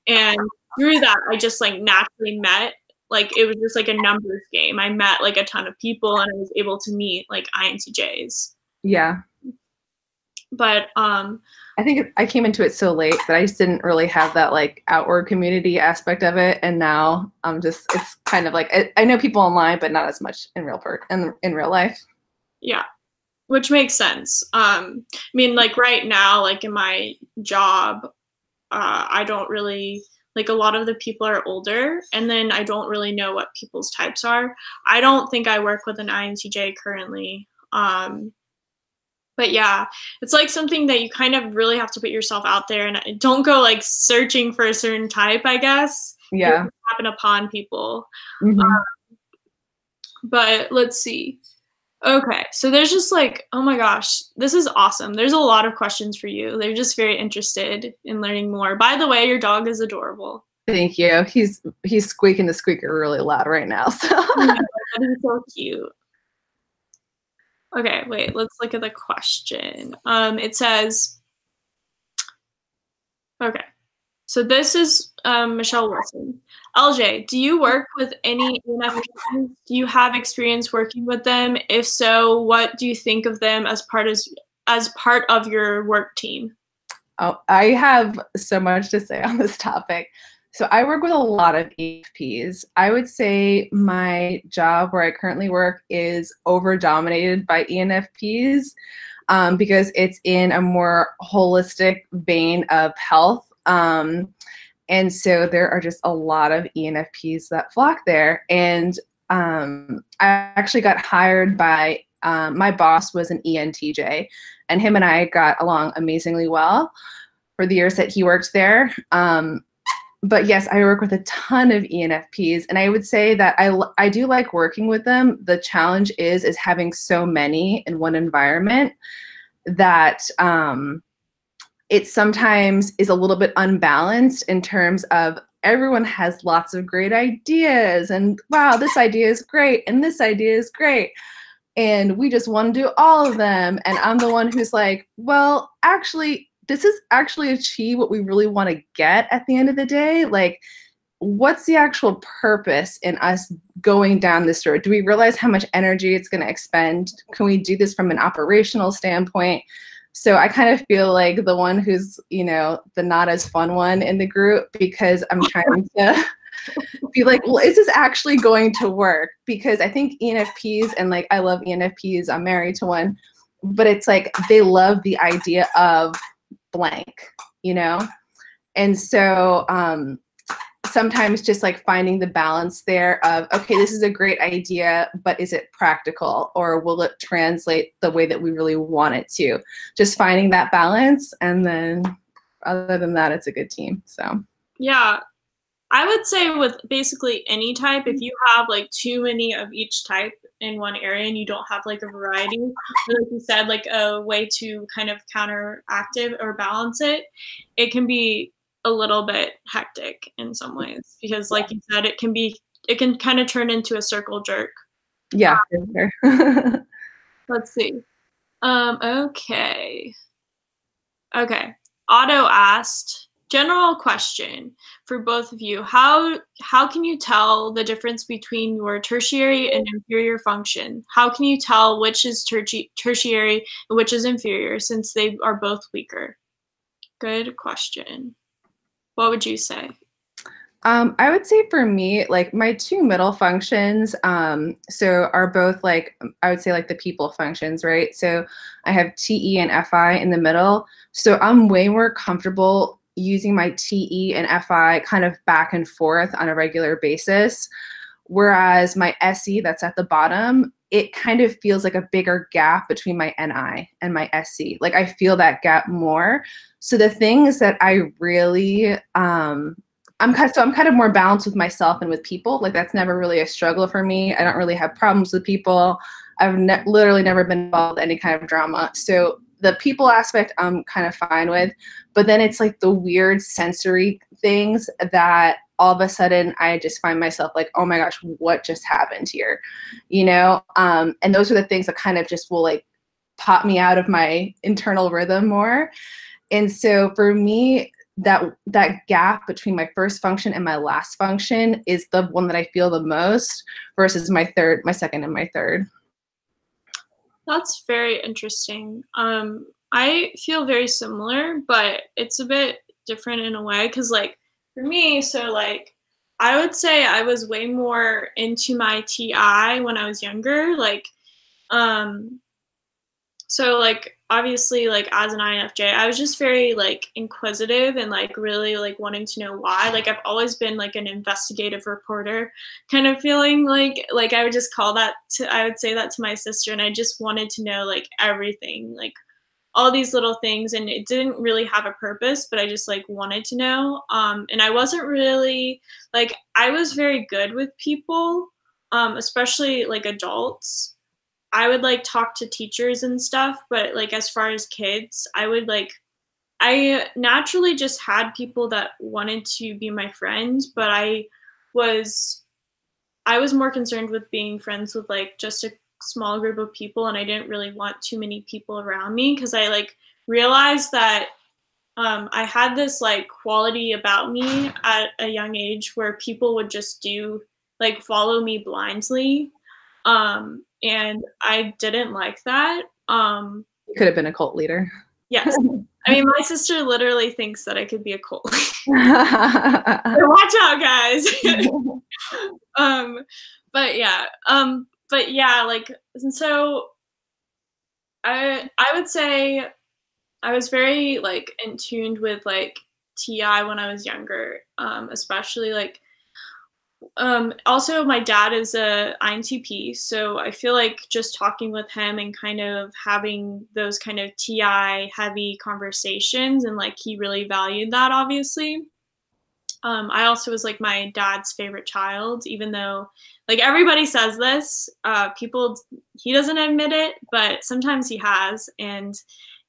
And through that, I just like naturally met, like it was just like a numbers game. I met like a ton of people and I was able to meet like INTJs. Yeah. But I think I came into it so late that I just didn't really have that like outward community aspect of it. And now it's kind of like, I know people online, but not as much in real life. Yeah, which makes sense. I mean, like right now, like in my job, I don't really, like a lot of the people are older, and then I don't really know what people's types are. I don't think I work with an INTJ currently. But yeah, it's like something that you kind of really have to put yourself out there and don't go like searching for a certain type, I guess. Yeah. You happen upon people. Mm-hmm. But let's see. Okay, so there's just like, oh my gosh, this is awesome. There's a lot of questions for you. They're just very interested in learning more. By the way, your dog is adorable. Thank you. He's squeaking the squeaker really loud right now. So. Yeah, he's so cute. Okay, wait, let's look at the question. It says, okay, so this is Michelle Wilson. LJ, do you work with any INFPs? Do you have experience working with them? If so, what do you think of them as part of your work team? Oh, I have so much to say on this topic. So I work with a lot of INFPs. I would say my job where I currently work is over-dominated by INFPs because it's in a more holistic vein of health. And so there are just a lot of INFPs that flock there. And I actually got hired by, my boss was an ENTJ, and him and I got along amazingly well for the years that he worked there. But yes, I work with a ton of ENFPs, and I would say that I do like working with them. The challenge is having so many in one environment that it sometimes is a little bit unbalanced in terms of everyone has lots of great ideas, and wow, this idea is great, and this idea is great. And we just want to do all of them. And I'm the one who's like, well, actually, does this actually achieve what we really want to get at the end of the day? Like, what's the actual purpose in us going down this road? Do we realize how much energy it's going to expend? Can we do this from an operational standpoint? So I kind of feel like the one who's, the not as fun one in the group, because I'm trying to be like, well, is this actually going to work? Because I think ENFPs, and like I love ENFPs, I'm married to one, but it's like they love the idea of blank, And so sometimes just like finding the balance there of, okay, this is a great idea, but is it practical, or will it translate the way that we really want it to? Just finding that balance, and then other than that, it's a good team. So yeah, I would say with basically any type, if you have like too many of each type in one area and you don't have like a variety, or like you said, like a way to kind of counteract it or balance it, it can be a little bit hectic in some ways, because like you said, it can kind of turn into a circle jerk. Yeah. Let's see. Okay. Okay. Otto asked, general question for both of you. How can you tell the difference between your tertiary and inferior function? How can you tell which is tertiary and which is inferior since they are both weaker? Good question. What would you say? I would say for me, like my two middle functions, so are both like, I would say like the people functions, right? So I have TE and FI in the middle. So I'm way more comfortable using my TE and FI kind of back and forth on a regular basis. Whereas my SE that's at the bottom, it kind of feels like a bigger gap between my NI and my SC. Like I feel that gap more. So the things that I really, I'm kind of more balanced with myself and with people. Like that's never really a struggle for me. I don't really have problems with people. I've literally never been involved in any kind of drama. So the people aspect I'm kind of fine with, but then it's like the weird sensory things that all of a sudden I just find myself like, oh my gosh, what just happened here? You know? And those are the things that kind of just will like pop me out of my internal rhythm more. And so for me, that gap between my first function and my last function is the one that I feel the most versus my second and my third. That's very interesting. I feel very similar, but it's a bit different in a way because, like, for me, so like, I would say I was way more into my TI when I was younger. Like, so like obviously like as an INFJ, I was just very like inquisitive and like really like wanting to know why. Like I've always been like an investigative reporter kind of feeling like I would just I would say that to my sister and I just wanted to know like everything, like all these little things and it didn't really have a purpose, but I just like wanted to know. And I wasn't really like I was very good with people, especially like adults. I would like talk to teachers and stuff, but like as far as kids, I naturally just had people that wanted to be my friends, but was I was more concerned with being friends with like just a small group of people and I didn't really want too many people around me because I like realized that I had this like quality about me at a young age where people would just follow me blindly. And I didn't like that. You could have been a cult leader. Yes. I mean, my sister literally thinks that I could be a cult leader. So watch out, guys. But yeah. Like, and so I would say I was very like in tuned with like TI when I was younger, especially like also my dad is a INTP, so I feel like just talking with him and kind of having those kind of TI heavy conversations and like he really valued that obviously. I also was like my dad's favorite child, even though like everybody says this, he doesn't admit it, but sometimes he has, and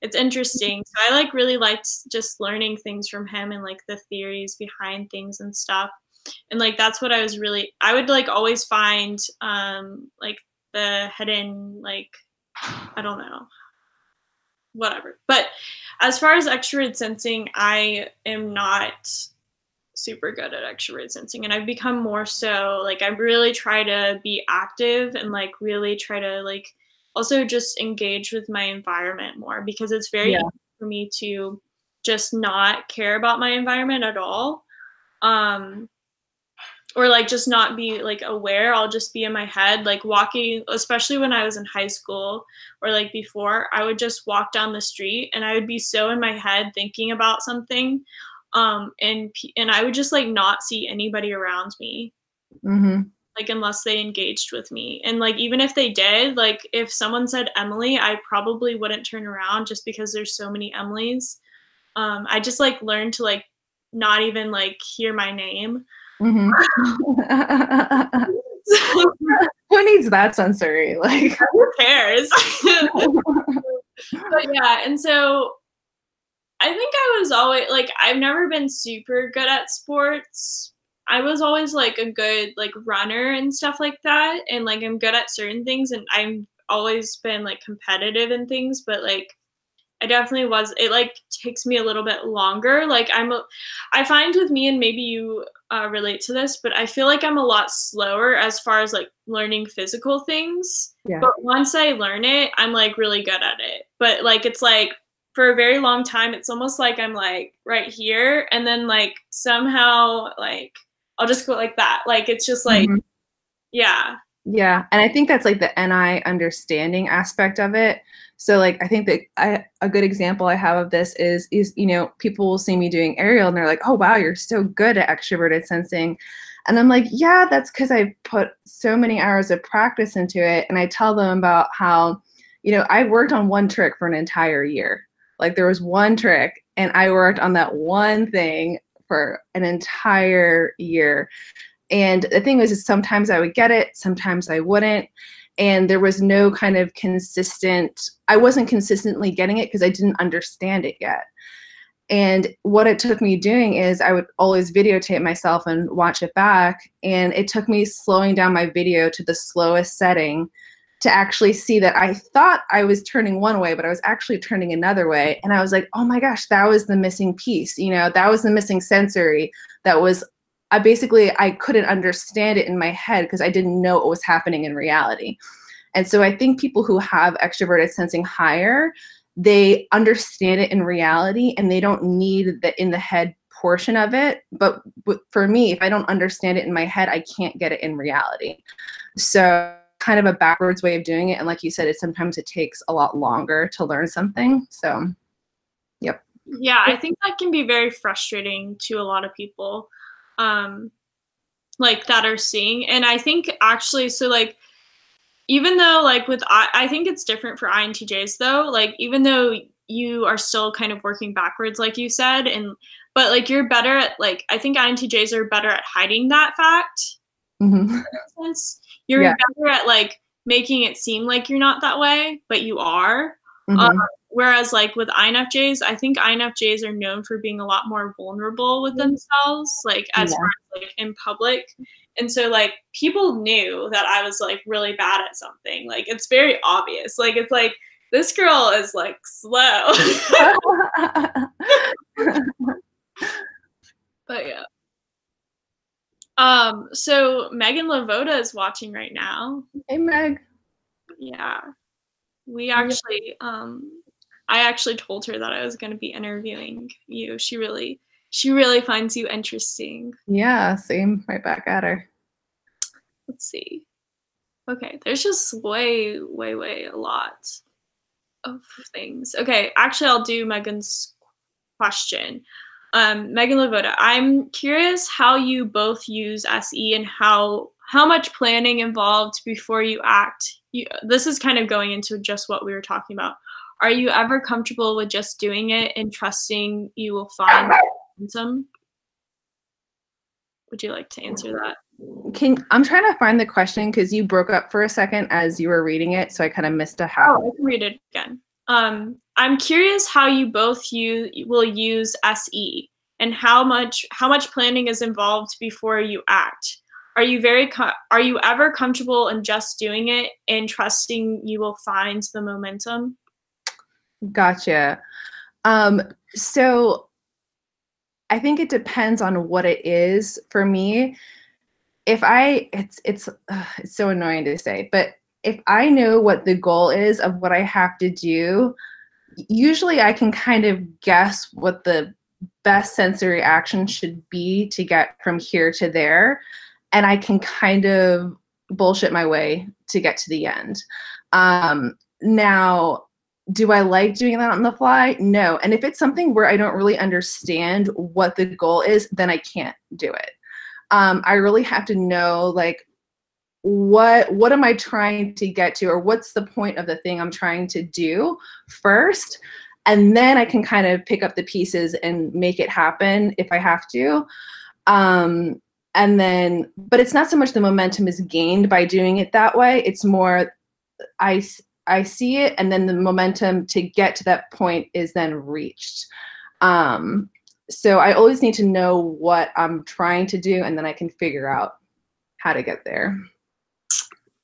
it's interesting. So I like really liked just learning things from him and like the theories behind things and stuff. And like that's what I would like always find like the hidden like I don't know whatever. But as far as extroverted sensing, I am not super good at extroverted sensing and I've become more so like I really try to be active and like really try to like also just engage with my environment more because it's very easy for me to just not care about my environment at all. Or like just not be like aware. I'll just be in my head like walking, especially when I was in high school or like before, I would just walk down the street and I would be so in my head thinking about something, and I would just like not see anybody around me, like unless they engaged with me. And like even if they did, like if someone said Emily, I probably wouldn't turn around just because there's so many Emilys. I just like learned to like not even like hear my name. Who needs that sensory? Like, who cares? But yeah, and so I think I was always like I've never been super good at sports. I was always like a good like runner and stuff like that, and like I'm good at certain things, and I've always been like competitive in things, but like I definitely was. It like takes me a little bit longer. Like I find with me, and maybe you relate to this, but I feel like I'm a lot slower as far as like learning physical things. Yeah. But once I learn it, I'm like really good at it. But like it's like for a very long time, it's almost like I'm like right here, and then like somehow like I'll just go like that. Like it's just like yeah. Yeah, and I think that's like the NI understanding aspect of it. So like I think that a good example I have of this is you know, people will see me doing aerial and they're like, "Oh wow, you're so good at extroverted sensing." And I'm like, "Yeah, that's because I put so many hours of practice into it." And I tell them about how, you know, I worked on one trick for an entire year. Like there was one trick and I worked on that one thing for an entire year. And the thing was, is sometimes I would get it, sometimes I wouldn't. And there was no kind of I wasn't consistently getting it because I didn't understand it yet. And what it took me doing is I would always videotape myself and watch it back. And it took me slowing down my video to the slowest setting to actually see that I thought I was turning one way, but I was actually turning another way. And I was like, oh my gosh, that was the missing piece. You know, that was the missing sensory. That was I couldn't understand it in my head because I didn't know what was happening in reality. And so I think people who have extroverted sensing higher, they understand it in reality and they don't need the in the head portion of it. But for me, if I don't understand it in my head, I can't get it in reality. So kind of a backwards way of doing it. And like you said, sometimes it takes a lot longer to learn something. So, yep. Yeah, I think that can be very frustrating to a lot of people. Like that are seeing. And I think actually, so like, even though like I think it's different for INTJs though, like even though you are still kind of working backwards, like you said, but like you're better at like, I think INTJs are better at hiding that fact. Mm-hmm. You're better at like making it seem like you're not that way, but you are. Mm-hmm. Whereas like with INFJs, I think INFJs are known for being a lot more vulnerable with themselves, like as far as like in public. And so like people knew that I was like really bad at something. Like it's very obvious. Like it's like this girl is like slow. But yeah. So Megan Lavoda is watching right now. Hey Meg. Yeah. We actually I actually told her that I was going to be interviewing you. She really finds you interesting. Yeah, same, right back at her. Let's see. Okay, there's just way a lot of things. Okay, actually I'll do Megan's question. Megan Lavoda, I'm curious how you both use SE and how much planning involved before you act. This is kind of going into just what we were talking about. Are you ever comfortable with just doing it and trusting you will find momentum? Would you like to answer that? I'm trying to find the question because you broke up for a second as you were reading it, so I kind of missed a half. Oh, I can read it again. I'm curious how you both will use SE and how much planning is involved before you act. Are you ever comfortable in just doing it and trusting you will find the momentum? Gotcha. So I think it depends on what it is for me. It's so annoying to say, but if I know what the goal is of what I have to do, usually I can kind of guess what the best sensory action should be to get from here to there. And I can kind of bullshit my way to get to the end. Now, do I like doing that on the fly? No. And if it's something where I don't really understand what the goal is, then I can't do it. I really have to know, like, what am I trying to get to, or what's the point of the thing I'm trying to do first, and then I can kind of pick up the pieces and make it happen if I have to. And then, but it's not so much the momentum is gained by doing it that way. It's more I see it, and then the momentum to get to that point is then reached. So I always need to know what I'm trying to do, and then I can figure out how to get there.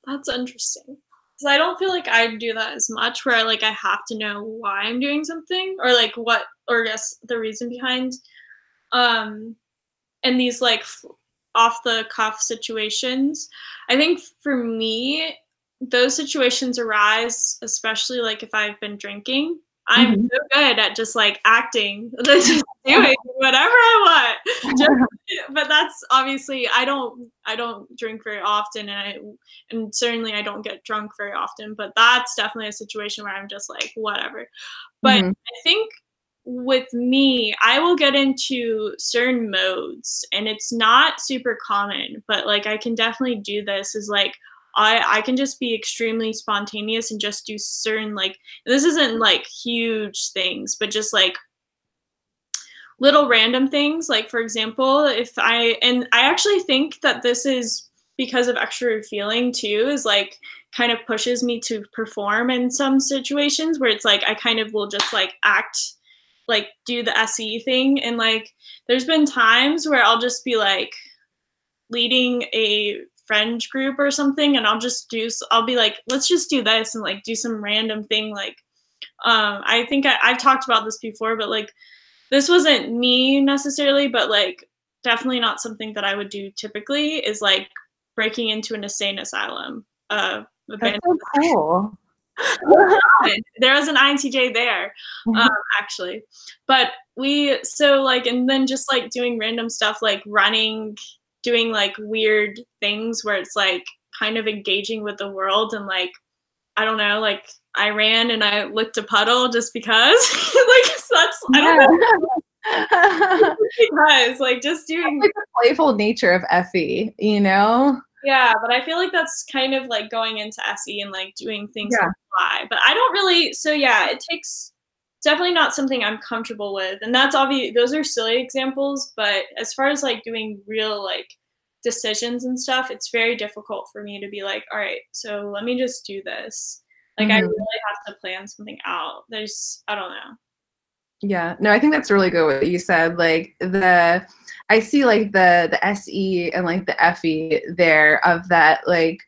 That's interesting. because I don't feel like I do that as much where like I have to know why I'm doing something or like what or guess the reason behind um and these like off the cuff situations. I think for me, those situations arise, especially like if I've been drinking. I'm Mhm. so good at just like acting, just doing whatever I want. But that's obviously I don't drink very often, and certainly I don't get drunk very often. But that's definitely a situation where I'm just like whatever. But Mhm. I think with me, I will get into certain modes and it's not super common, but like I can definitely do this is like I can just be extremely spontaneous and just do certain like this isn't like huge things, but just like little random things. Like for example, if I actually think that this is because of extra feeling too, is like kind of pushes me to perform in some situations where it's like I kind of will just like act like do the SE thing. And like there's been times where I'll just be like leading a friend group or something and I'll be like, let's just do this and like do some random thing like I think I've talked about this before, but like this wasn't me necessarily, but like definitely not something that I would do typically is like breaking into an insane asylum. That's Abandoned. so cool. There was an INTJ there, actually. But and then just like doing random stuff like running, doing like weird things where it's like kind of engaging with the world and like I don't know, like I ran and I licked a puddle just because. Like that's I don't know Yeah. because like just doing Like the playful nature of Effie, you know? yeah, but I feel like that's kind of like going into SE and like doing things on Yeah. the fly. But I don't really so yeah, it takes definitely not something I'm comfortable with. And that's obvious those are silly examples, but as far as like doing real like decisions and stuff, it's very difficult for me to be like, all right, so let me just do this. Like I Mhm. really have to plan something out. There's I don't know. Yeah. No, I think that's really good what you said. Like I see like the SE and like the FE there of that like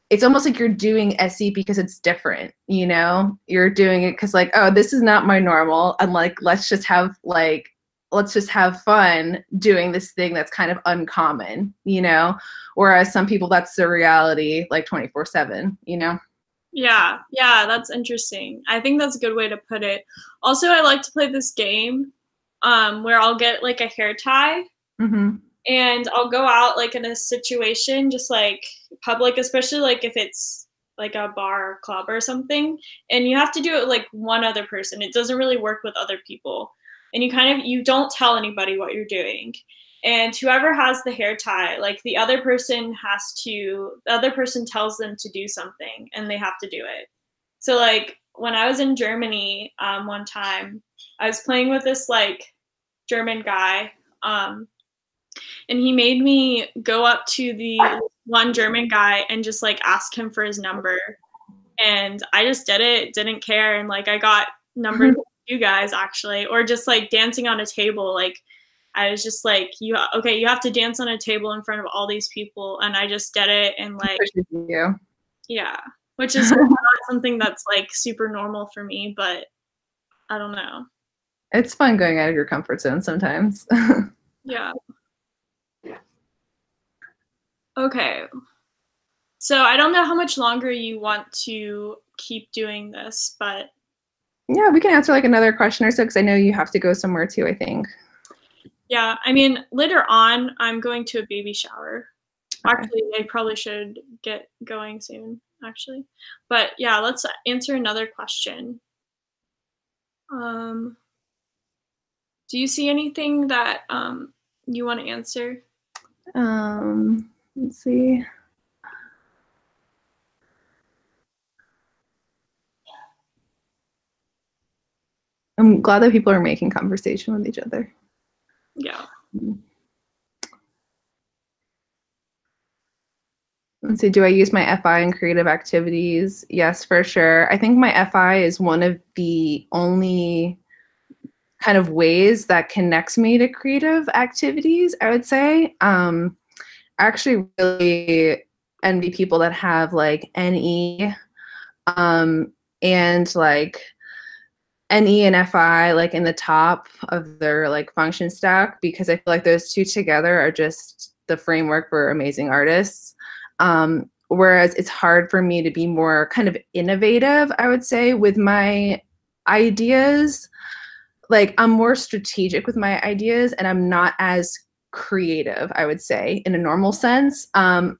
it's almost like you're doing SE because it's different, you know? You're doing it because like, oh, this is not my normal. And like let's just have fun doing this thing that's kind of uncommon, you know? Whereas some people that's their reality like 24/7, you know? Yeah, yeah, that's interesting. I think that's a good way to put it. Also, I like to play this game where I'll get like a hair tie Mm-hmm. and I'll go out like in a situation just like public, especially like if it's like a bar or club or something, and you have to do it with, like one other person. It doesn't really work with other people. And you don't tell anybody what you're doing. And whoever has the hair tie, like the other person tells them to do something and they have to do it. So like when I was in Germany one time, I was playing with this like German guy. And he made me go up to the one German guy and just like ask him for his number. And I just did it, didn't care. And like I got numbers with you guys actually, or just like dancing on a table. Like I was just like, you have to dance on a table in front of all these people. And I just did it. And like, You. yeah, which is not something that's like super normal for me, but I don't know. It's fun going out of your comfort zone sometimes. Yeah. Okay. So I don't know how much longer you want to keep doing this, but Yeah, we can answer like another question or so because I know you have to go somewhere too, I think. yeah, I mean, later on, I'm going to a baby shower. Okay. Actually, I probably should get going soon, actually. But yeah, let's answer another question. Um, do you see anything that you want to answer? Let's see. I'm glad that people are making conversation with each other. Yeah. Let's see, do I use my FI in creative activities? Yes, for sure. I think my FI is one of the only kind of ways that connects me to creative activities, I would say. I actually really envy people that have like NE and like NE and FI like in the top of their like function stack, because I feel like those two together are just the framework for amazing artists. Whereas it's hard for me to be more kind of innovative, I would say, with my ideas. Like I'm more strategic with my ideas and I'm not as creative, I would say, in a normal sense.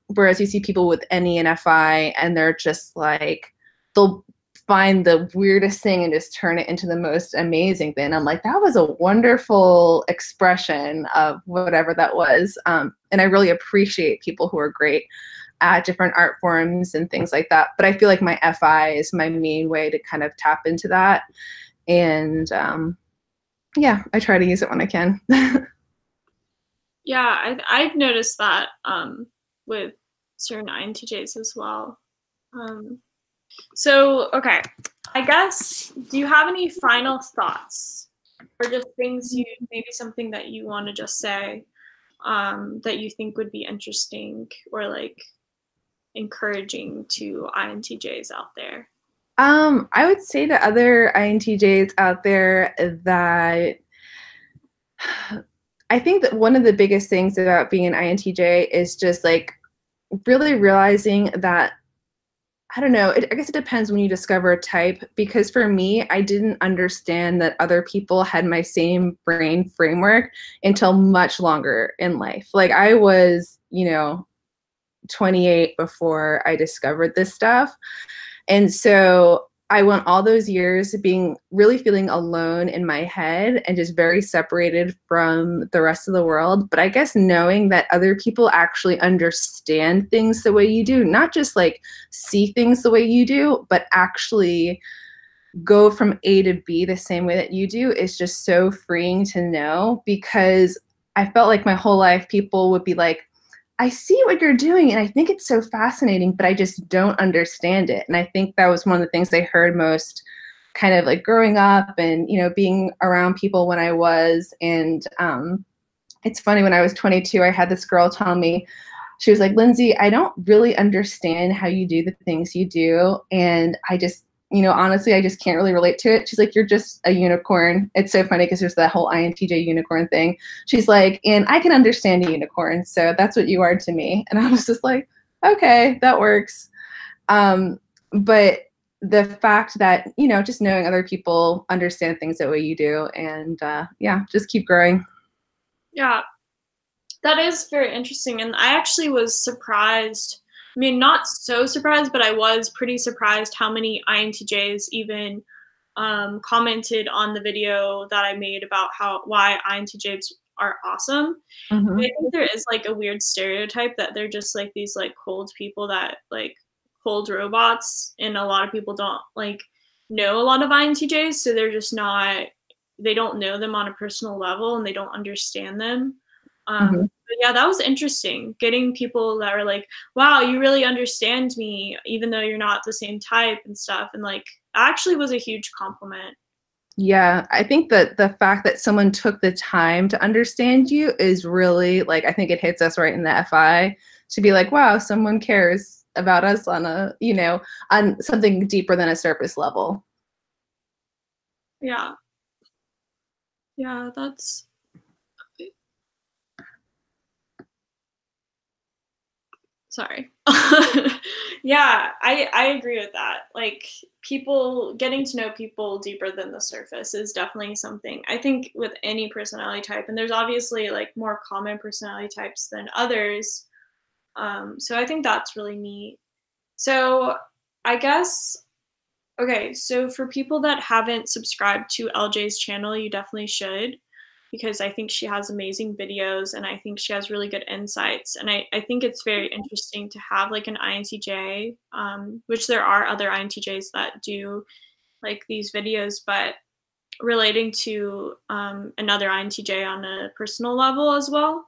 Whereas you see people with NE and FI and they're just like, they'll find the weirdest thing and just turn it into the most amazing thing. I'm like, that was a wonderful expression of whatever that was. And I really appreciate people who are great at different art forms and things like that. But I feel like my FI is my main way to kind of tap into that. And yeah, I try to use it when I can. Yeah, I've noticed that with certain INTJs as well. So, okay, I guess, do you have any final thoughts or just things maybe something that you want to just say that you think would be interesting or like encouraging to INTJs out there? I would say to other INTJs out there that I think that one of the biggest things about being an INTJ is just like really realizing that, I don't know, I guess it depends when you discover a type, because for me, I didn't understand that other people had my same brain framework until much longer in life. Like I was, 28 before I discovered this stuff. And so I went all those years being really feeling alone in my head and just very separated from the rest of the world. But I guess knowing that other people actually understand things the way you do, not just like see things the way you do, but actually go from A to B the same way that you do is just so freeing to know, because I felt like my whole life people would be like, I see what you're doing and I think it's so fascinating, but I just don't understand it. And I think that was one of the things I heard most kind of like growing up and, being around people when I was. And it's funny, when I was 22, I had this girl tell me, she was like, Lindsay, I don't really understand how you do the things you do. And I just, honestly, I just can't really relate to it. She's like, you're just a unicorn. It's so funny because there's that whole INTJ unicorn thing. She's like, and I can understand a unicorn. So that's what you are to me. And I was just like, okay, that works. But the fact that, just knowing other people understand things the way you do, and yeah, just keep growing. Yeah, that is very interesting. And I actually was surprised. I mean, not so surprised, but I was pretty surprised how many INTJs even commented on the video that I made about why INTJs are awesome. Mm-hmm. I think there is like a weird stereotype that they're just like these like cold people that like cold robots, and a lot of people don't like know a lot of INTJs, so they're just not, they don't know them on a personal level and they don't understand them. Mm-hmm. But yeah, that was interesting, getting people that were like, wow, you really understand me even though you're not the same type and stuff, and like actually was a huge compliment. Yeah, I think that the fact that someone took the time to understand you is really, like, I think it hits us right in the FI to be like, wow, someone cares about us on a, on something deeper than a surface level. Yeah. Yeah, that's, sorry. Yeah, I agree with that. Like, people getting to know people deeper than the surface is definitely something I think with any personality type, and there's obviously like more common personality types than others. So I think that's really neat. So I guess, okay, so for people that haven't subscribed to LJ's channel, you definitely should, because I think she has amazing videos and I think she has really good insights. And I think it's very interesting to have like an INTJ, which there are other INTJs that do like these videos, but relating to another INTJ on a personal level as well.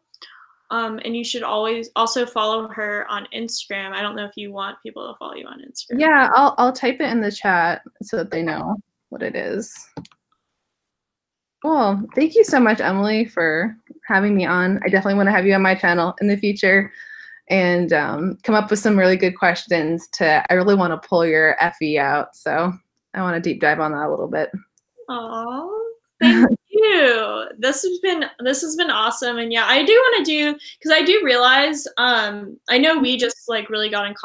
And you should always also follow her on Instagram. I don't know if you want people to follow you on Instagram. Yeah, I'll type it in the chat so that they know what it is. Cool. Thank you so much, Emily, for having me on. I definitely want to have you on my channel in the future. and come up with some really good questions I really want to pull your FE out. So I want to deep dive on that a little bit. Aw, thank you. This has been awesome. And yeah, I do want to do, because I do realize, I know we just like really got in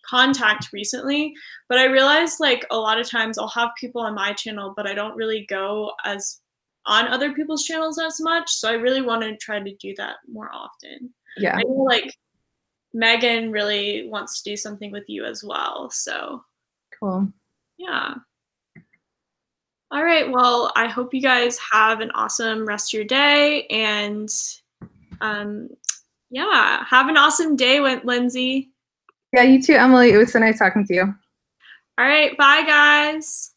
contact recently, but I realized like a lot of times I'll have people on my channel, but I don't really go as on other people's channels as much. So I really want to try to do that more often. Yeah. I know like Megan really wants to do something with you as well. So cool. Yeah. All right. Well, I hope you guys have an awesome rest of your day, and yeah, have an awesome day with Lindsay. Yeah, you too, Emily. It was so nice talking to you. All right. Bye, guys.